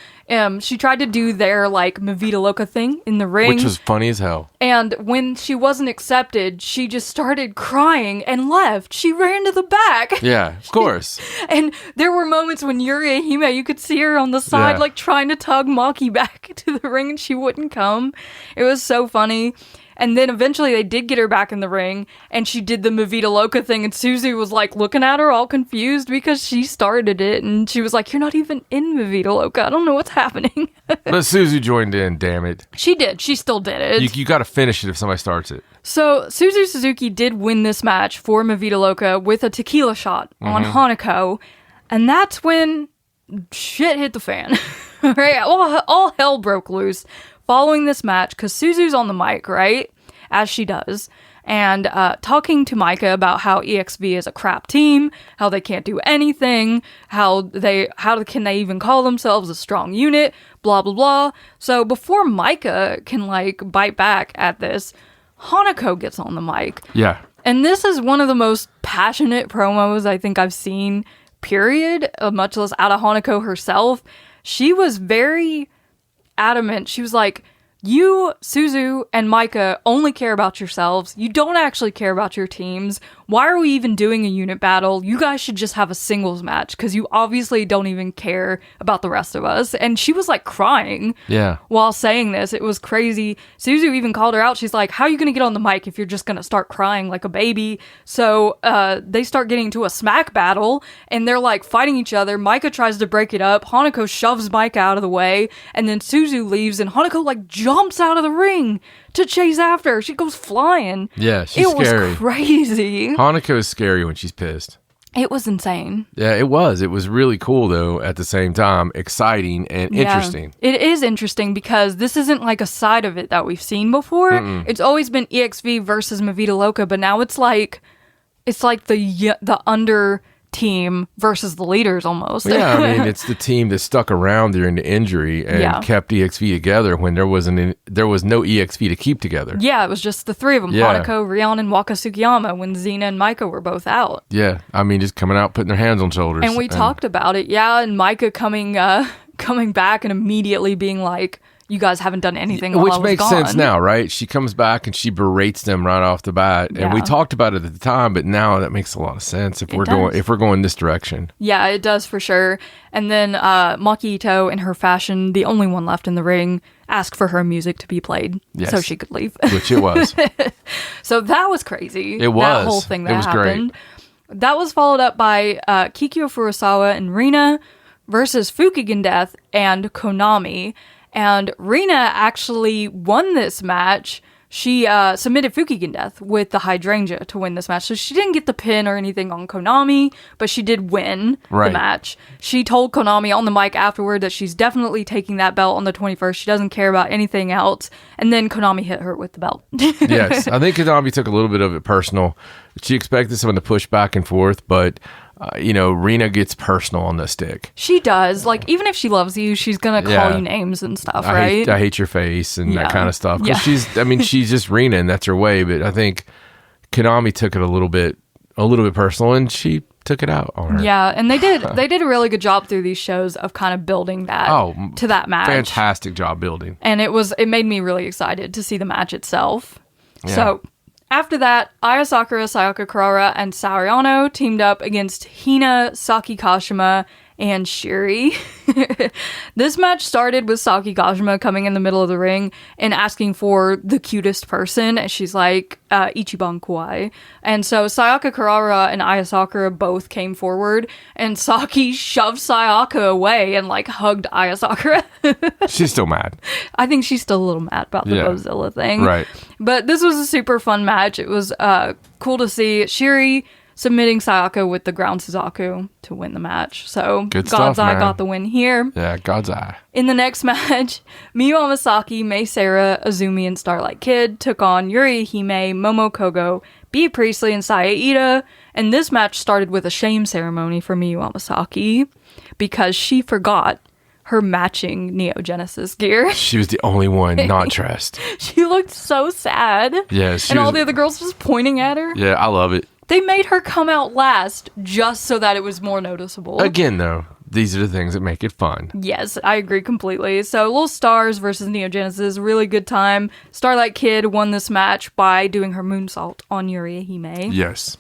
She tried to do their like Mi Vida Loca thing in the ring, which was funny as hell. And when she wasn't accepted, she just started crying and left. She ran to the back. Yeah, of course. And there were moments when Yuri Hime, you could see her on the side, like trying to tug Maki back to the ring, and she wouldn't come. It was so funny. And then eventually they did get her back in the ring, and she did the Mi Vida Loca thing, and Suzu was like looking at her all confused because she started it, and she was like, "You're not even in Mi Vida Loca. I don't know what's happening." But Suzu joined in, damn it. She did. She still did it. You got to finish it if somebody starts it. So Suzu Suzuki did win this match for Mi Vida Loca with a tequila shot on Hanako, and that's when shit hit the fan. Right? All hell broke loose following this match, because Suzu's on the mic, right? As she does. And talking to Micah about how ExV is a crap team, how they can't do anything, how can they even call themselves a strong unit, blah, blah, blah. So before Micah can, like, bite back at this, Hanako gets on the mic. Yeah. And this is one of the most passionate promos I think I've seen, period, much less out of Hanako herself. She was very adamant. She was like, you, Suzu, and Micah only care about yourselves. You don't actually care about your teams. Why are we even doing a unit battle? You guys should just have a singles match, because you obviously don't even care about the rest of us. And she was like crying while saying this. It was crazy. Suzu even called her out. She's like, how are you going to get on the mic if you're just going to start crying like a baby? So they start getting into a smack battle, and they're like fighting each other. Micah tries to break it up. Hanako shoves Micah out of the way, and then Suzu leaves, and Hanako like jumps out of the ring to chase after her. She goes flying. Yeah, she's scary. It was crazy. Hanako is scary when she's pissed. It was insane. Yeah, it was. It was really cool, though, at the same time. Exciting and interesting. It is interesting because this isn't like a side of it that we've seen before. It's always been ExV versus Mi Vida Loca, but now it's like the under team versus the leaders almost. Yeah, I mean, it's the team that stuck around during the injury and kept ExV together when there was no ExV to keep together. Yeah, it was just the three of them, Hanako, Rion, and Waka Tsukiyama, when Xena and Micah were both out. Yeah, I mean, just coming out, putting their hands on shoulders. And we talked about it, and Micah coming back and immediately being like, you guys haven't done anything while I was gone. Which makes sense now, right? She comes back and she berates them right off the bat. And we talked about it at the time, but now that makes a lot of sense if we're going this direction. Yeah, it does for sure. And then Maki Itoh, in her fashion, the only one left in the ring, asked for her music to be played so she could leave. Which it was. So that was crazy. It was. That whole thing that happened. Great. That was followed up by Kikyo Furusawa and Rina versus Fukigen Death and Konami. And Rina actually won this match. She submitted Fukigen Death with the hydrangea to win this match. So she didn't get the pin or anything on Konami, but she did win the match. She told Konami on the mic afterward that she's definitely taking that belt on the 21st. She doesn't care about anything else. And then Konami hit her with the belt. Yes, I think Konami took a little bit of it personal. She expected someone to push back and forth, but Rina gets personal on the stick. She does. Like, even if she loves you, she's gonna call you names and stuff, right? I hate your face and that kind of stuff. Because she's just Rina, and that's her way. But I think Konami took it a little bit personal, and she took it out on her. Yeah, and they did a really good job through these shows of kind of building that to that match. Fantastic job building. And it made me really excited to see the match itself. Yeah. So after that, Aya Sakura, Sayaka Kurara, and Saoriano teamed up against Hina, Saki Kashima, and Shiri. This match started with Saki Kashima coming in the middle of the ring and asking for the cutest person, and she's like, Ichiban Kawaii. And so Sayaka Kurara and Aya Sakura both came forward, and Saki shoved Sayaka away and like hugged Aya Sakura. She's still mad. I think she's still a little mad about the Bozilla thing. Right. But this was a super fun match. It was cool to see Shiri submitting Sayaka with the ground Suzaku to win the match. So God's Eye got the win here. Yeah, God's Eye. In the next match, Miyu Amasaki, Mei Seira, Azumi, and Starlight Kid took on Yuri Hime, Momo Kogo, Bea Priestley, and Saya Ida. And this match started with a shame ceremony for Miyu Amasaki because she forgot her matching Neo Genesis gear. She was the only one not dressed. She looked so sad. Yeah, and all the other girls just pointing at her. Yeah, I love it. They made her come out last just so that it was more noticeable. Again, though, these are the things that make it fun. Yes, I agree completely. So, Little Stars versus Neo Genesis, really good time. Starlight Kid won this match by doing her moonsault on Yuri Hime. Yes.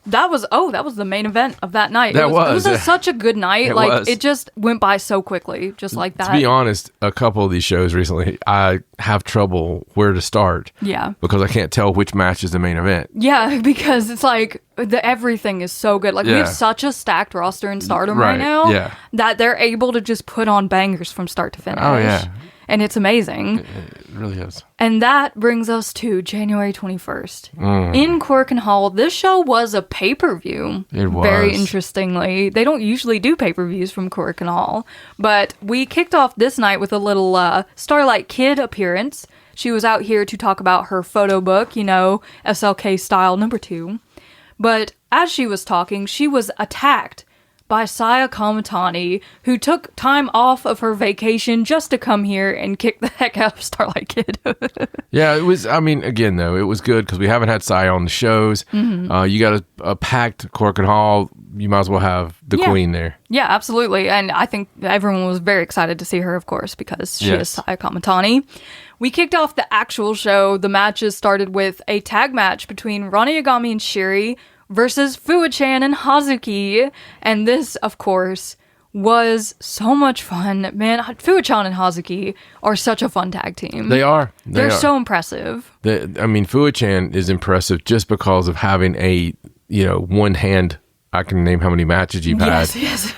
That was the main event of that night. It It was such a good night. It just went by so quickly, just like that. To be honest, a couple of these shows recently, I have trouble where to start. Yeah. Because I can't tell which match is the main event. Yeah, because it's like everything is so good. Like we have such a stacked roster in Stardom right now that they're able to just put on bangers from start to finish. Oh yeah. And it's amazing. It really is. And that brings us to January 21st. In Korakuen Hall, this show was a pay-per-view. It was. Very interestingly. They don't usually do pay-per-views from Korakuen Hall. But we kicked off this night with a little Starlight Kid appearance. She was out here to talk about her photo book, SLK style #2. But as she was talking, she was attacked by Saya Kamatani, who took time off of her vacation just to come here and kick the heck out of Starlight Kid. Yeah, it was, again, though, it was good because we haven't had Saya on the shows. Mm-hmm. You got a packed Korakuen Hall. You might as well have the queen there. Yeah, absolutely. And I think everyone was very excited to see her, of course, because she is Saya Kamatani. We kicked off the actual show. The matches started with a tag match between Rana Yagami and Shiri versus Fuwa-chan and Hazuki. And this, of course, was so much fun. Man, Fuwa-chan and Hazuki are such a fun tag team. They are. They're so impressive. Fuwa-chan is impressive just because of having a, one hand. I can name how many matches you've had. Yes.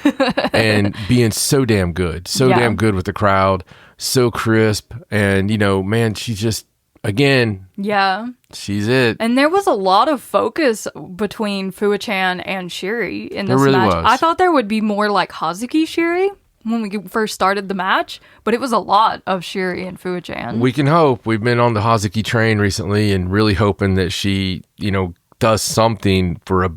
And being so damn good. Damn good with the crowd. So crisp. And, man, she's just, again. Yeah. She's it. And there was a lot of focus between Fuwa-chan and Shiri in this really match. was. I thought there would be more like Hazuki Shiri when we first started the match, but it was a lot of Shiri and Fuwa-chan. We can hope. We've been on the Hazuki train recently and really hoping that she, does something for a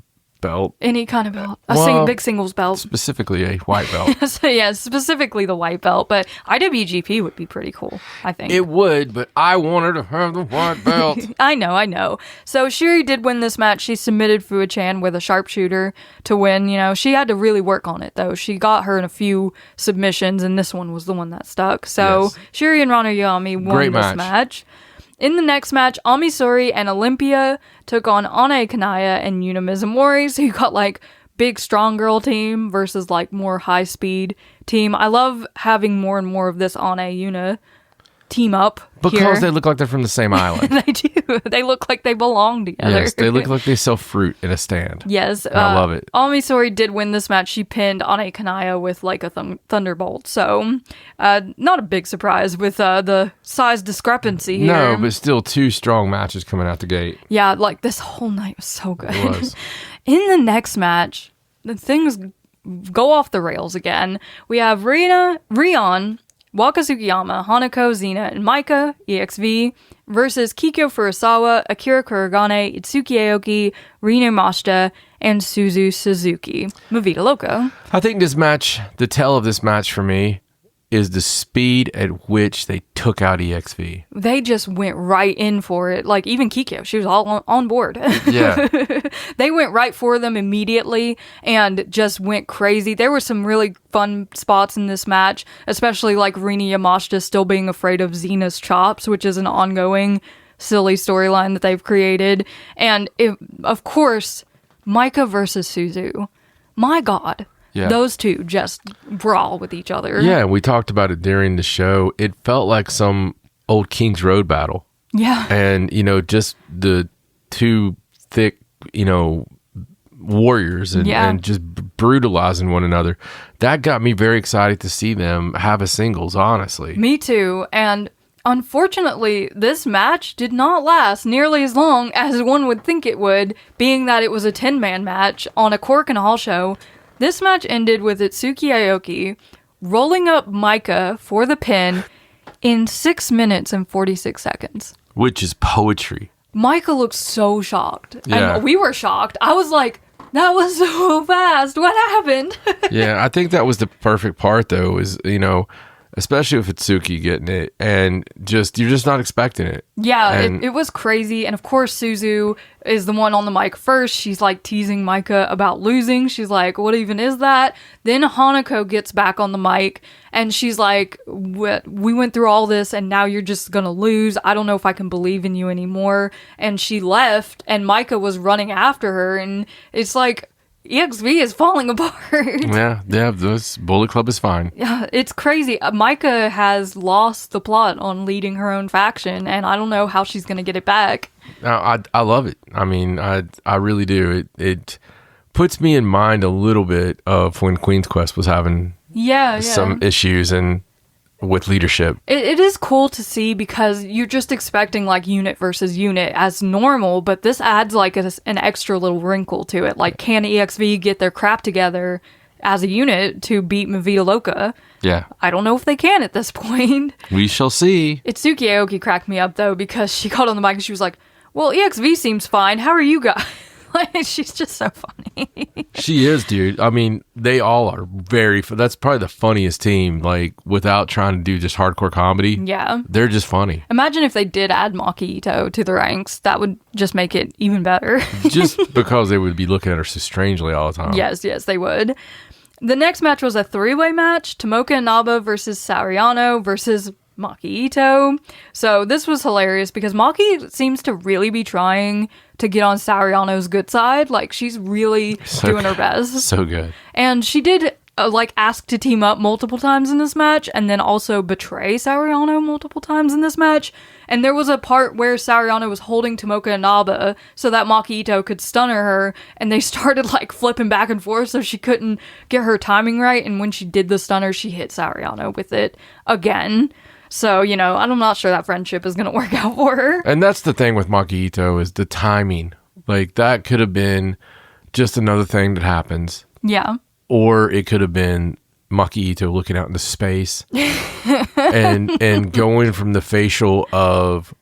belt. Any kind of belt. Big singles belt. Specifically a white belt. So yeah, specifically the white belt, but IWGP would be pretty cool, I think. It would, but I want her to have the white belt. I know. So Shiri did win this match. She submitted Fuwa-chan with a sharpshooter to win. She had to really work on it, though. She got her in a few submissions, and this one was the one that stuck. So Shiri and Rana Yagami won this match. In the next match, Amisori and Olympia took on Ane Kanaya and Yuna Mizumori. So you got big strong girl team versus more high speed team. I love having more and more of this Ane Yuna team up because they look like they're from the same island. They do. They look like they belong together. Yes, they look like they sell fruit in a stand. Yes. I love it. Amisori did win this match. She pinned Ane Kanaya with a thunderbolt. So not a big surprise with the size discrepancy here. No, but still 2 strong matches coming out the gate. Yeah, this whole night was so good. It was. In the next match, the things go off the rails again. We have Rion, Waka Tsukiyama, Hanako, Xena, and Maika, ExV, versus Kikyo Furusawa, Akira Kuragane, Itsuki Aoki, Rina Mashita, and Suzu Suzuki. Movida Loco. I think this match, the tell of this match for me, is the speed at which they took out ExV. They just went right in for it. Even Kikyo, she was all on board. Yeah. They went right for them immediately and just went crazy. There were some really fun spots in this match, especially Rina Yamashita still being afraid of Xena's chops, which is an ongoing silly storyline that they've created. And, of course, Maika versus Suzu. My God. Yeah. Those two just brawl with each other. Yeah, we talked about it during the show. It felt like some old King's Road battle. Yeah. And, just the 2 thick, warriors and just brutalizing one another. That got me very excited to see them have a singles, honestly. Me too. And unfortunately, this match did not last nearly as long as one would think it would, being that it was a 10-man match on a Korakuen Hall show. This match ended with Itsuki Aoki rolling up Maika for the pin in 6 minutes and 46 seconds. Which is poetry. Maika looked so shocked. Yeah. And we were shocked. I was like, That was so fast. What happened? Yeah, I think that was the perfect part, though, is, especially with Itsuki getting it, and you're just not expecting it. Yeah, And it was crazy. And of course, Suzu is the one on the mic first. She's like teasing Micah about losing. She's like, what even is that? Then Hanako gets back on the mic and she's like, we went through all this and now you're just going to lose. I don't know if I can believe in you anymore. And she left and Micah was running after her. And it's like, ExV is falling apart. yeah, this Bullet Club is fine. Yeah, it's crazy. Micah has lost the plot on leading her own faction, and I don't know how she's going to get it back. I love it. I mean, I really do. It puts me in mind a little bit of when Queen's Quest was having some issues and with leadership. It is cool to see because you're just expecting like unit versus unit as normal, but this adds like an extra little wrinkle to it. Like, can ExV get their crap together as a unit to beat Mavita Loca? Yeah. I don't know if they can at this point. We shall see. Itsuki Aoki cracked me up though because she got on the mic and she was like, well, ExV seems fine. How are you guys? She's just so funny. She is, dude. I mean, they all are that's probably the funniest team, like, without trying to do just hardcore comedy. Yeah. They're just funny. Imagine if they did add Maki Ito to the ranks. That would just make it even better. Just because they would be looking at her so strangely all the time. Yes, they would. The next match was a three-way match. Tomoka Inaba versus Sariano versus Maki Ito. So this was hilarious because Maki seems to really be trying to get on Sariano's good side. Like, she's really doing her best. So good. And she did ask to team up multiple times in this match and then also betray Sariano multiple times in this match. And there was a part where Sariano was holding Tomoka Inaba so that Maki Ito could stunner her, and they started like flipping back and forth so she couldn't get her timing right, and when she did the stunner, she hit Sariano with it again. So, I'm not sure that friendship is going to work out for her. And that's the thing with Maki Ito is the timing. Like, that could have been just another thing that happens. Yeah. Or it could have been Maki Ito looking out into space and going from the facial of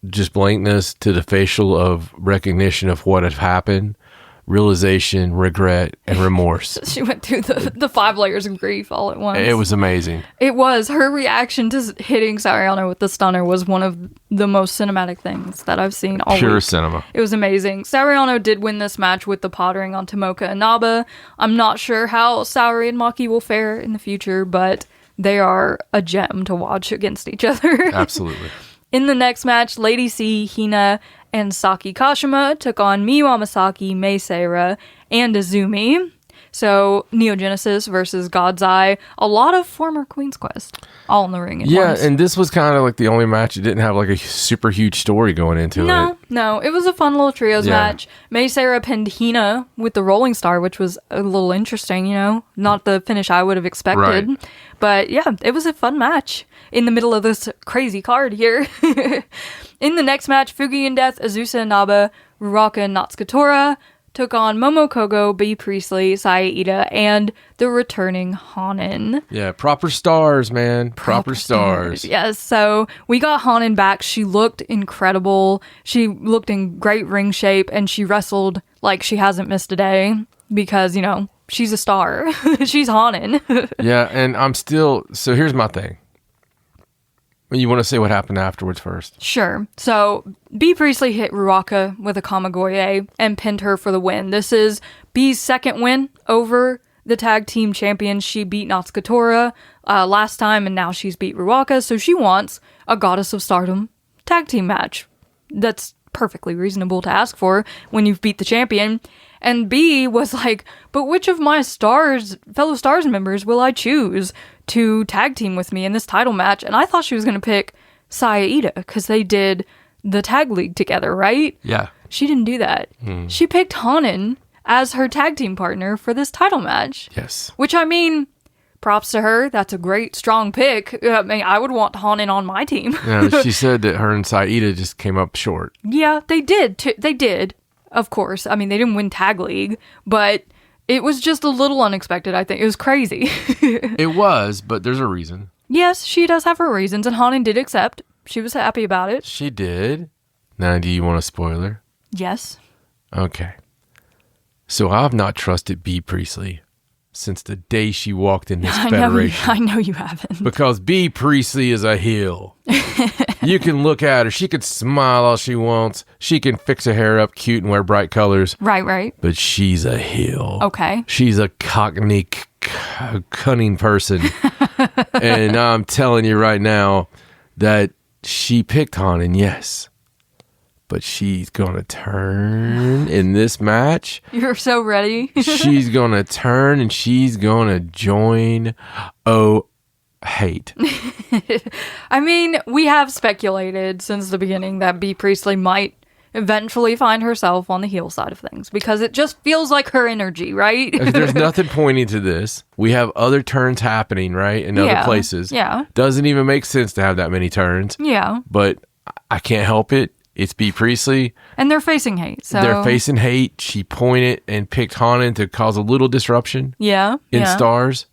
just blankness to the facial of recognition of what had happened, realization, regret, and remorse. She went through the 5 layers of grief all at once. It was amazing. It was. Her reaction to hitting Sariano with the stunner was one of the most cinematic things that I've seen all Pure week. cinema. It was amazing. Sariano did win this match with the pottering on Tomoka Inaba. I'm not sure how Saori and Maki will fare in the future, but they are a gem to watch against each other. Absolutely. In the next match, Lady C, Hina, and Saki Kashima took on Miyu Amasaki, Mei Seira, and Azumi. So, Neo Genesis versus God's Eye. A lot of former Queen's Quest all in the ring at once. And this was kind of like the only match that didn't have like a super huge story going into it. No, it was a fun little trios match. Mei Seira pinned Hina with the Rolling Star, which was a little interesting, not the finish I would have expected. Right. But yeah, it was a fun match in the middle of this crazy card here. In the next match, Fugian Death, Azusa Inaba, Ruaka Natsukatora took on Momo Kogo, B. Priestley, Saya Ida, and the returning Hanan. Yeah, proper stars, man. Proper stars. Yes, so we got Hanan back. She looked incredible. She looked in great ring shape, and she wrestled like she hasn't missed a day because, she's a star. She's Hanan. Yeah, and so here's my thing. You want to say what happened afterwards first? Sure. So, B. Priestley hit Ruaka with a Kamagoye and pinned her for the win. This is B's second win over the tag team champion. She beat Natsukatora last time, and now she's beat Ruaka, so she wants a Goddess of Stardom tag team match. That's perfectly reasonable to ask for when you've beat the champion. And B was like, but which of my fellow Stars members will I choose to tag team with me in this title match? And I thought she was going to pick Saya Ida because they did the tag league together, right? Yeah. She didn't do that. She picked Hanan as her tag team partner for this title match. Yes. Which, props to her. That's a great, strong pick. I would want Hanan on my team. Yeah, she said that her and Saida just came up short. Yeah, they did. They did. Of course. They didn't win Tag League, but it was just a little unexpected, I think. It was crazy. It was, but there's a reason. Yes, she does have her reasons, and Hanan did accept. She was happy about it. She did. Now, do you want a spoiler? Yes. Okay. So I've not trusted B. Priestley since the day she walked in this federation. I know you haven't. Because B. Priestley is a heel. You can look at her. She can smile all she wants. She can fix her hair up cute and wear bright colors. Right. But she's a heel. Okay. She's a cockney, cunning person. And I'm telling you right now that she picked Hanan, yes. But she's going to turn in this match. You're so ready. She's going to turn and she's going to join hate. I mean, we have speculated since the beginning that B. Priestley might eventually find herself on the heel side of things because it just feels like her energy, right? There's nothing pointing to this. We have other turns happening, right? In other places. Yeah. Doesn't even make sense to have that many turns. Yeah. But I can't help it. It's B. Priestley. And they're facing hate. So they're facing hate. She pointed and picked Hanan to cause a little disruption in Stars.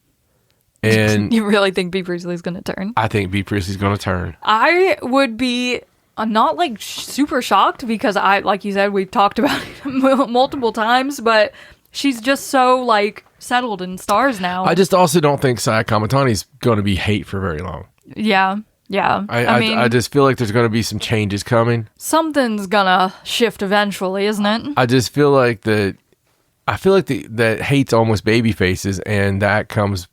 And you really think B. Priestley's going to turn? I think B. Priestley's going to turn. I would be not like super shocked because like you said, we've talked about it multiple times, but she's just so like settled in Stars now. I just also don't think Saya Kamatani's going to be hate for very long. Yeah. I mean, I just feel like there's going to be some changes coming. Something's gonna shift eventually, isn't it? I just feel like that hate's almost baby faces, and that comes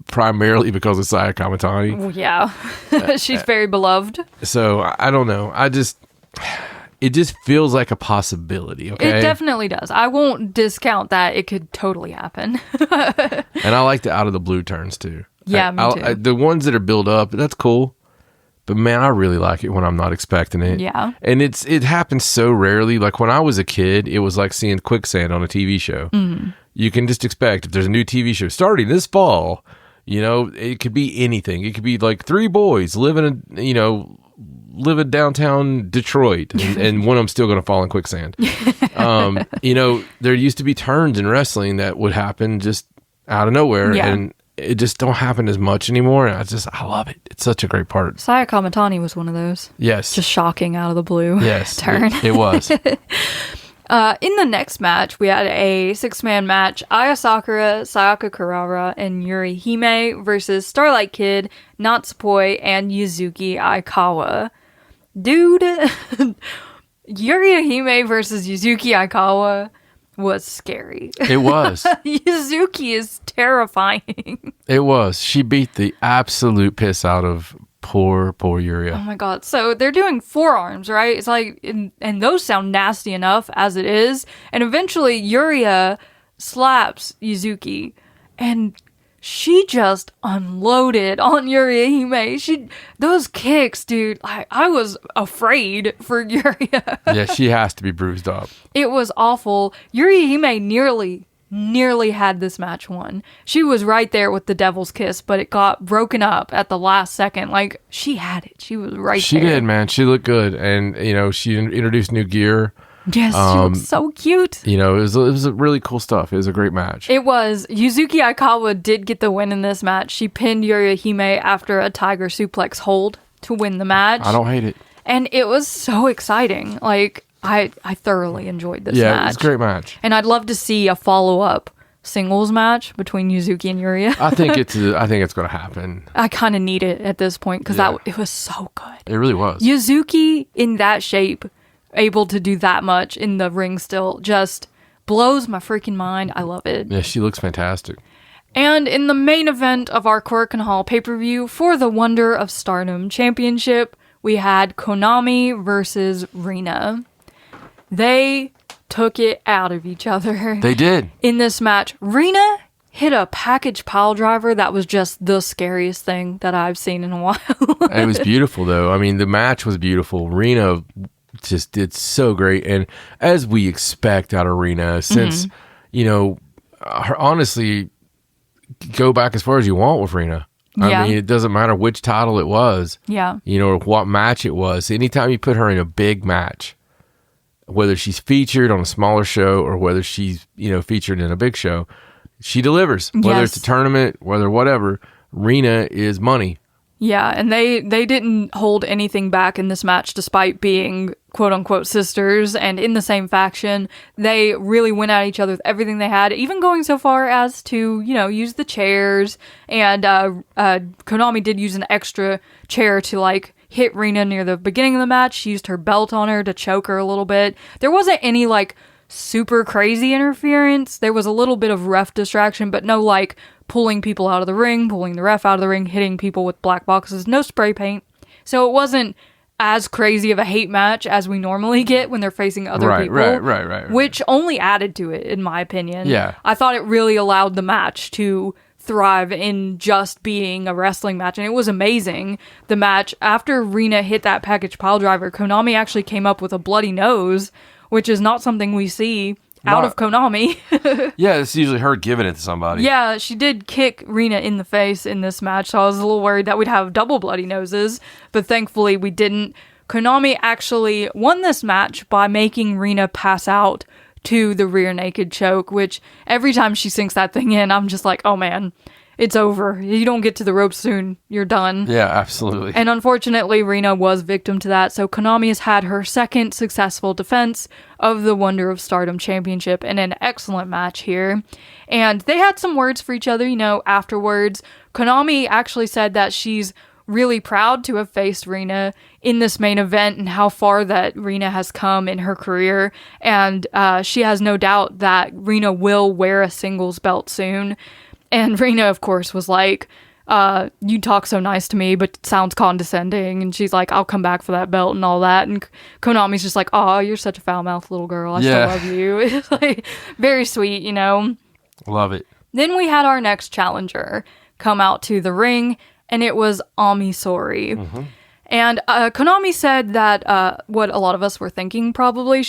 primarily because of Saya Kamatani. Yeah. She's very beloved. So I don't know. It just feels like a possibility. Okay, it definitely does. I won't discount that. It could totally happen. And I like the out of the blue turns too. Yeah, me too. The ones that are built up, that's cool. But man, I really like it when I'm not expecting it. Yeah. And it happens so rarely. Like when I was a kid, it was like seeing quicksand on a TV show. Mm. You can just expect if there's a new TV show starting this fall, it could be anything. It could be like three boys living downtown Detroit, and one of them's still going to fall in quicksand. There used to be turns in wrestling that would happen just out of nowhere, and it just don't happen as much anymore. I love it. It's such a great part. Saya Kamatani was one of those. Yes. Just shocking out of the blue. Yes. Turn. It was. In the next match, we had a 6-man match. Aya Sakura, Sayaka Kurara, and Yuri Hime versus Starlight Kid, Natsupoi, and Yuzuki Aikawa. Dude, Yuri Hime versus Yuzuki Aikawa was scary. It was. Yuzuki is terrifying. It was. She beat the absolute piss out of poor Yuria. Oh my god. So they're doing forearms, right? It's like, and those sound nasty enough as it is. And eventually Yuria slaps Yuzuki and she just unloaded on Yuri Hime. Those kicks, dude, I was afraid for Yuria. Yeah, she has to be bruised up. It was awful. Yuri Hime nearly had this match won. She was right there with the Devil's Kiss, but it got broken up at the last second. Like, she had it. She was right there. She did, man. She looked good. And, she introduced new gear. Yes, she looked so cute. It was a really cool stuff. It was a great match. It was. Yuzuki Aikawa did get the win in this match. She pinned Yuri Hime after a tiger suplex hold to win the match. I don't hate it. And it was so exciting. Like, I thoroughly enjoyed this match. Yeah, it was a great match. And I'd love to see a follow-up singles match between Yuzuki and Yuria. I think it's going to happen. I kind of need it at this point because it was so good. It really was. Yuzuki in that shape, able to do that much in the ring still, just blows my freaking mind. I love it. Yeah, she looks fantastic. And in the main event of our Korakuen Hall pay-per-view for the Wonder of Stardom Championship, we had Konami versus Rina. They took it out of each other. They did. In this match, Rina hit a package pile driver that was just the scariest thing that I've seen in a while. It was beautiful, though. I mean, the match was beautiful. Rina just did so great. And as we expect out of Rina, since, honestly, go back as far as you want with Rina. I mean, it doesn't matter which title it was. Yeah. Or what match it was. Anytime you put her in a big match, whether she's featured on a smaller show or whether she's, featured in a big show, she delivers. Whether it's a tournament, whatever, Rina is money. Yeah, and they didn't hold anything back in this match despite being quote-unquote sisters and in the same faction. They really went at each other with everything they had, even going so far as to, use the chairs. And Konami did use an extra chair to, like, hit Rina near the beginning of the match. She used her belt on her to choke her a little bit. There wasn't any, like, super crazy interference. There was a little bit of ref distraction, but no, like, pulling people out of the ring, pulling the ref out of the ring, hitting people with black boxes, no spray paint. So it wasn't as crazy of a hate match as we normally get when they're facing other people. Right. Which only added to it, in my opinion. Yeah. I thought it really allowed the match to thrive in just being a wrestling match, and it was amazing. The match, after Rina hit that package piledriver, Konami actually came up with a bloody nose, which is not something we see out of Konami. Yeah, it's usually her giving it to somebody. Yeah, she did kick Rina in the face in this match, so I was a little worried that we'd have double bloody noses, but thankfully we didn't. Konami actually won this match by making Rina pass out to the rear naked choke, which every time she sinks that thing in, I'm just like, oh man, it's over. You don't get to the ropes soon. You're done. Yeah, absolutely. And unfortunately, Rina was victim to that, so Konami has had her second successful defense of the Wonder of Stardom Championship in an excellent match here. And they had some words for each other, afterwards. Konami actually said that she's really proud to have faced Rina in this main event and how far that Rina has come in her career. And she has no doubt that Rina will wear a singles belt soon. And Rina, of course, was like, you talk so nice to me, but it sounds condescending. And she's like, I'll come back for that belt and all that. And Konami's just like, oh, you're such a foul-mouthed little girl. I still love you. It's like very sweet, Love it. Then we had our next challenger come out to the ring, and it was Ami Sourei. Mm-hmm. And Konami said that what a lot of us were thinking probably.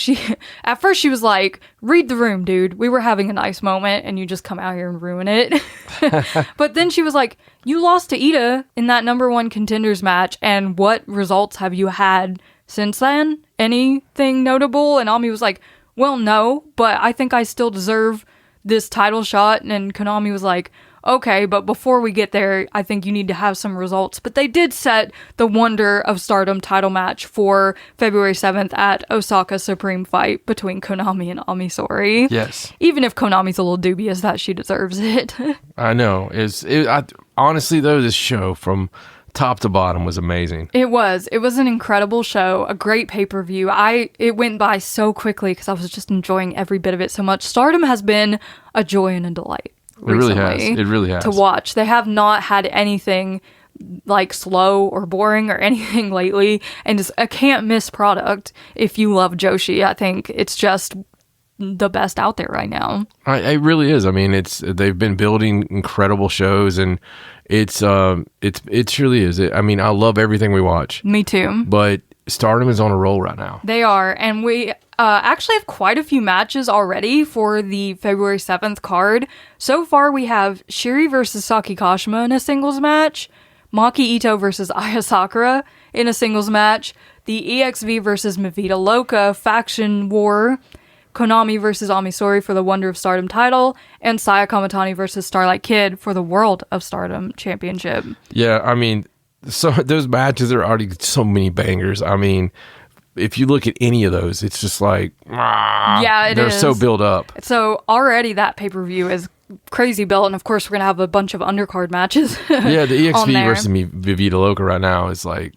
At first she was like, read the room, dude. We were having a nice moment and you just come out here and ruin it. But then she was like, you lost to Ida in that #1 contenders match. And what results have you had since then? Anything notable? And Ami was like, well, no, but I think I still deserve this title shot. And Konami was like, okay, but before we get there, I think you need to have some results. But they did set the Wonder of Stardom title match for February 7th at Osaka Supreme Fight between Konami and Ami Sourei. Yes. Even if Konami's a little dubious that she deserves it. I know. Honestly, though, this show from top to bottom was amazing. It was an incredible show, a great pay-per-view. It went by so quickly because I was just enjoying every bit of it so much. Stardom has been a joy and a delight. It really has. To watch. They have not had anything like slow or boring or anything lately, and it's a can't miss product if you love Joshi. I think it's just the best out there right now. It really is. I mean, they've been building incredible shows, and it truly is. I mean, I love everything we watch. Me too. But Stardom is on a roll right now. They are, and we actually have quite a few matches already for the February 7th card. So far, we have Shiri versus Saki Kashima in a singles match, Maki Ito versus Aya Sakura in a singles match, the ExV versus Mavita Loca faction war, Konami versus Ami Sourei for the Wonder of Stardom title, and Saya Kamatani versus Starlight Kid for the World of Stardom Championship. Yeah, I mean, so those matches are already so many bangers. I mean, if you look at any of those, it's just like, they're so built up. So already that pay-per-view is crazy built, and of course we're going to have a bunch of undercard matches. Yeah, the ExV versus Vivita Loca right now is like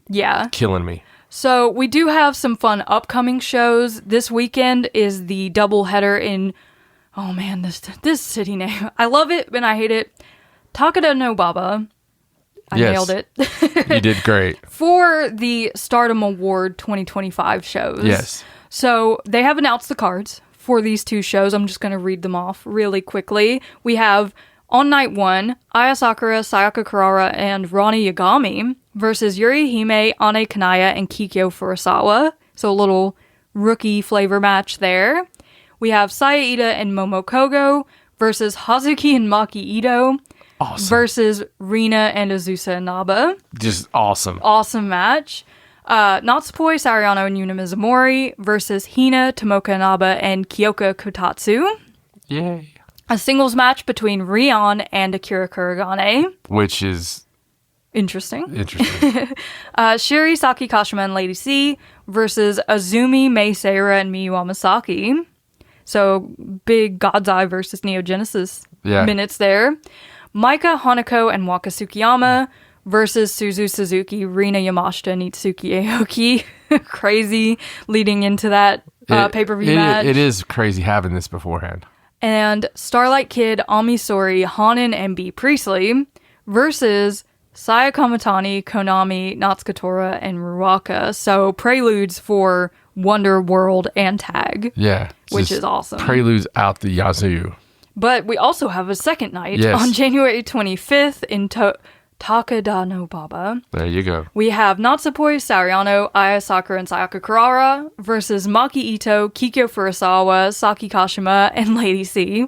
killing me. So we do have some fun upcoming shows. This weekend is the doubleheader in, oh man, this city name. I love it and I hate it. Takada no Baba. I nailed it. You did great. For the Stardom Award 2025 shows. Yes. So they have announced the cards for these two shows. I'm just going to read them off really quickly. We have on night 1, Aya Sakura, Sayaka Kurara, and Ronnie Yagami versus Yuri Hime, Ane Kanaya, and Kikyo Furusawa. So a little rookie flavor match there. We have Saya Ida and Momo Kogo versus Hazuki and Maki Ito. Awesome. Versus Rina and Azusa Inaba. Just awesome. Awesome match. Natsupoi, Sariano, and Yuna Mizumori versus Hina, Tomoka Inaba, and Kyoka Kotatsu. Yay. A singles match between Rion and Akira Kuragane. Which is Interesting. Interesting. Shiri, Saki Kashima, and Lady C versus Azumi, Mei Seira, and Miyu Amasaki. So, big God's Eye versus Neo Genesis minutes there. Maika, Hanako, and Waka Tsukiyama versus Suzu Suzuki, Rina Yamashita, and Itsuki Aoki. Crazy leading into that pay-per-view match. It is crazy having this beforehand. And Starlight Kid, Ami Sori, Hanan, and B. Priestley versus Saya Kamatani, Konami, Natsuka Tora, and Ruaka. So preludes for Wonder World and Tag. Yeah. Which is awesome. Preludes out the yazoo. But we also have a second night on January 25th in Takeda Baba. There you go. We have Natsupoi, Sariano, Aya Sakura, and Sayaka Kurara versus Maki Ito, Kikyo Furusawa, Saki Kashima, and Lady C.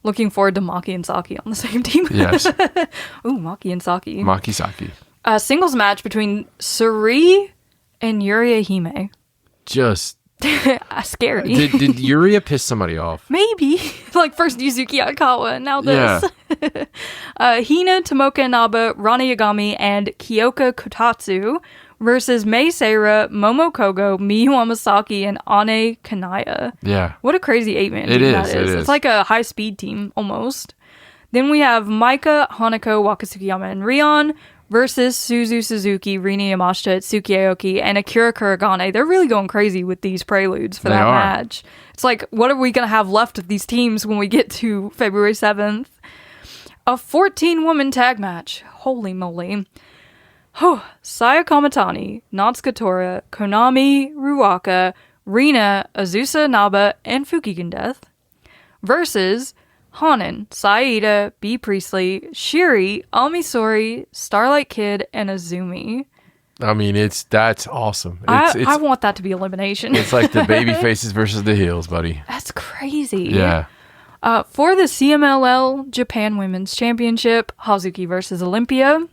Looking forward to Maki and Saki on the same team. Yes. Ooh, Maki and Saki. Maki Saki. A singles match between Suri and Yuria Hime. Just scary. Did Yuria piss somebody off? Maybe. Like first Yuzuki Aikawa, and now this. Hina, Tomoka Inaba, Rana Yagami, and Kyoka Kotatsu versus Mei Seira, Momo Kogo, Miyu Amasaki, and Ane Kanaya. Yeah. What a crazy 8-man team that is. It is. It's like a high-speed team, almost. Then we have Maika, Hanako, Wakasukiyama, and Rion versus Suzu Suzuki, Rina Yamashita, Itsuki Aoki, and Akira Kuragane. They're really going crazy with these preludes for that match. It's like, what are we going to have left of these teams when we get to February 7th? A 14-woman tag match. Holy moly. Saya Kamatani, Natsuka Tora, Konami, Ruaka, Rina, Azusa Naba, and Fukigen Death versus Hanan, Saida, B. Priestley, Shiri, Ami Sori, Starlight Kid, and Azumi. I mean, that's awesome. I want that to be elimination. It's like the baby faces versus the heels, buddy. That's crazy. Yeah. For the CMLL Japan Women's Championship, Hazuki versus Olympia.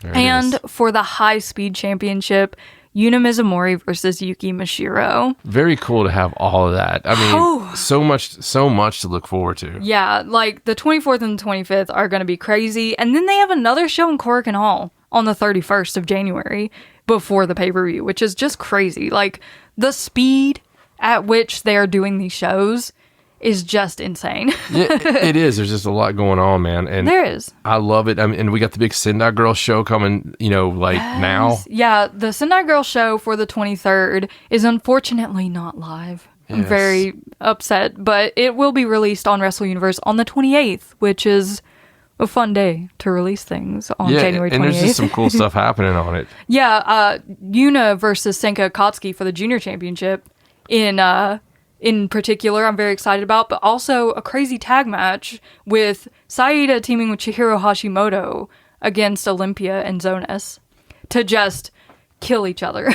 And for the High Speed Championship, Yuna Mizumori versus Yuki Mashiro. Very cool to have all of that. I mean, so much to look forward to. Yeah, like the 24th and the 25th are going to be crazy. And then they have another show in Korakuen Hall on the 31st of January before the pay-per-view, which is just crazy. Like, the speed at which they are doing these shows is just insane. Yeah, it is. There's just a lot going on, man. And there is. I love it. I mean, and we got the big Sendai Girl show coming, now. Yeah, the Sendai Girl show for the 23rd is unfortunately not live. Yes. I'm very upset, but it will be released on Wrestle Universe on the 28th, which is a fun day to release things on January 28th. And there's just some cool stuff happening on it. Yeah, Yuna versus Senka Akatsuki for the Junior Championship in particular, I'm very excited about, but also a crazy tag match with Saida teaming with Chihiro Hashimoto against Olympia and Zonas to just kill each other.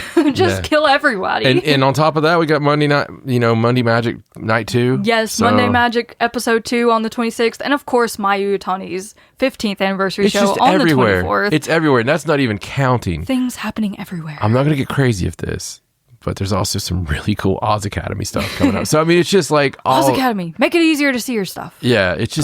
Kill everybody. And on top of that, we got Monday night, Monday Magic Night 2. Yes, so. Monday Magic Episode 2 on the 26th. And of course, Mayu Utani's 15th anniversary show on the 24th. It's everywhere. And that's not even counting. Things happening everywhere. I'm not going to get crazy with this, but there's also some really cool Oz Academy stuff coming up. So, I mean, it's just like Oz Academy. Make it easier to see your stuff. Yeah, it's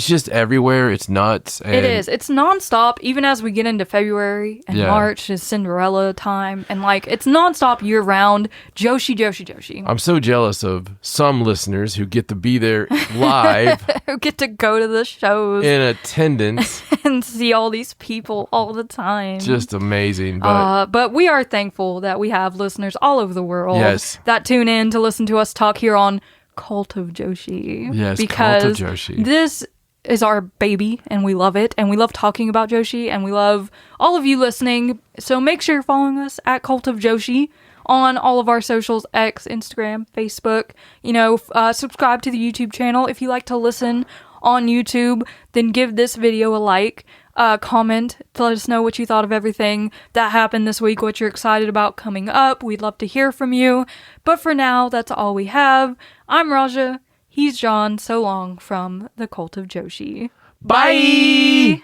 just everywhere. It's nuts. And it is. It's nonstop, even as we get into February and March is Cinderella time. And, it's nonstop year round. Joshi. I'm so jealous of some listeners who get to be there live. Who get to go to the shows. In attendance. And see all these people all the time. Just amazing. But we are thankful that we have listeners all over the world that tune in to listen to us talk here on Cult of Joshi. Yes, because Cult of Joshi. This is our baby and we love it, and we love talking about Joshi, and we love all of you listening. So make sure you're following us at Cult of Joshi on all of our socials, X, Instagram, Facebook. Subscribe to the YouTube channel. If you like to listen on YouTube, then give this video a like. Comment to let us know what you thought of everything that happened this week, what you're excited about coming up. We'd love to hear from you. But for now, that's all we have. I'm Raja. He's John. So long from the Cult of Joshi. Bye!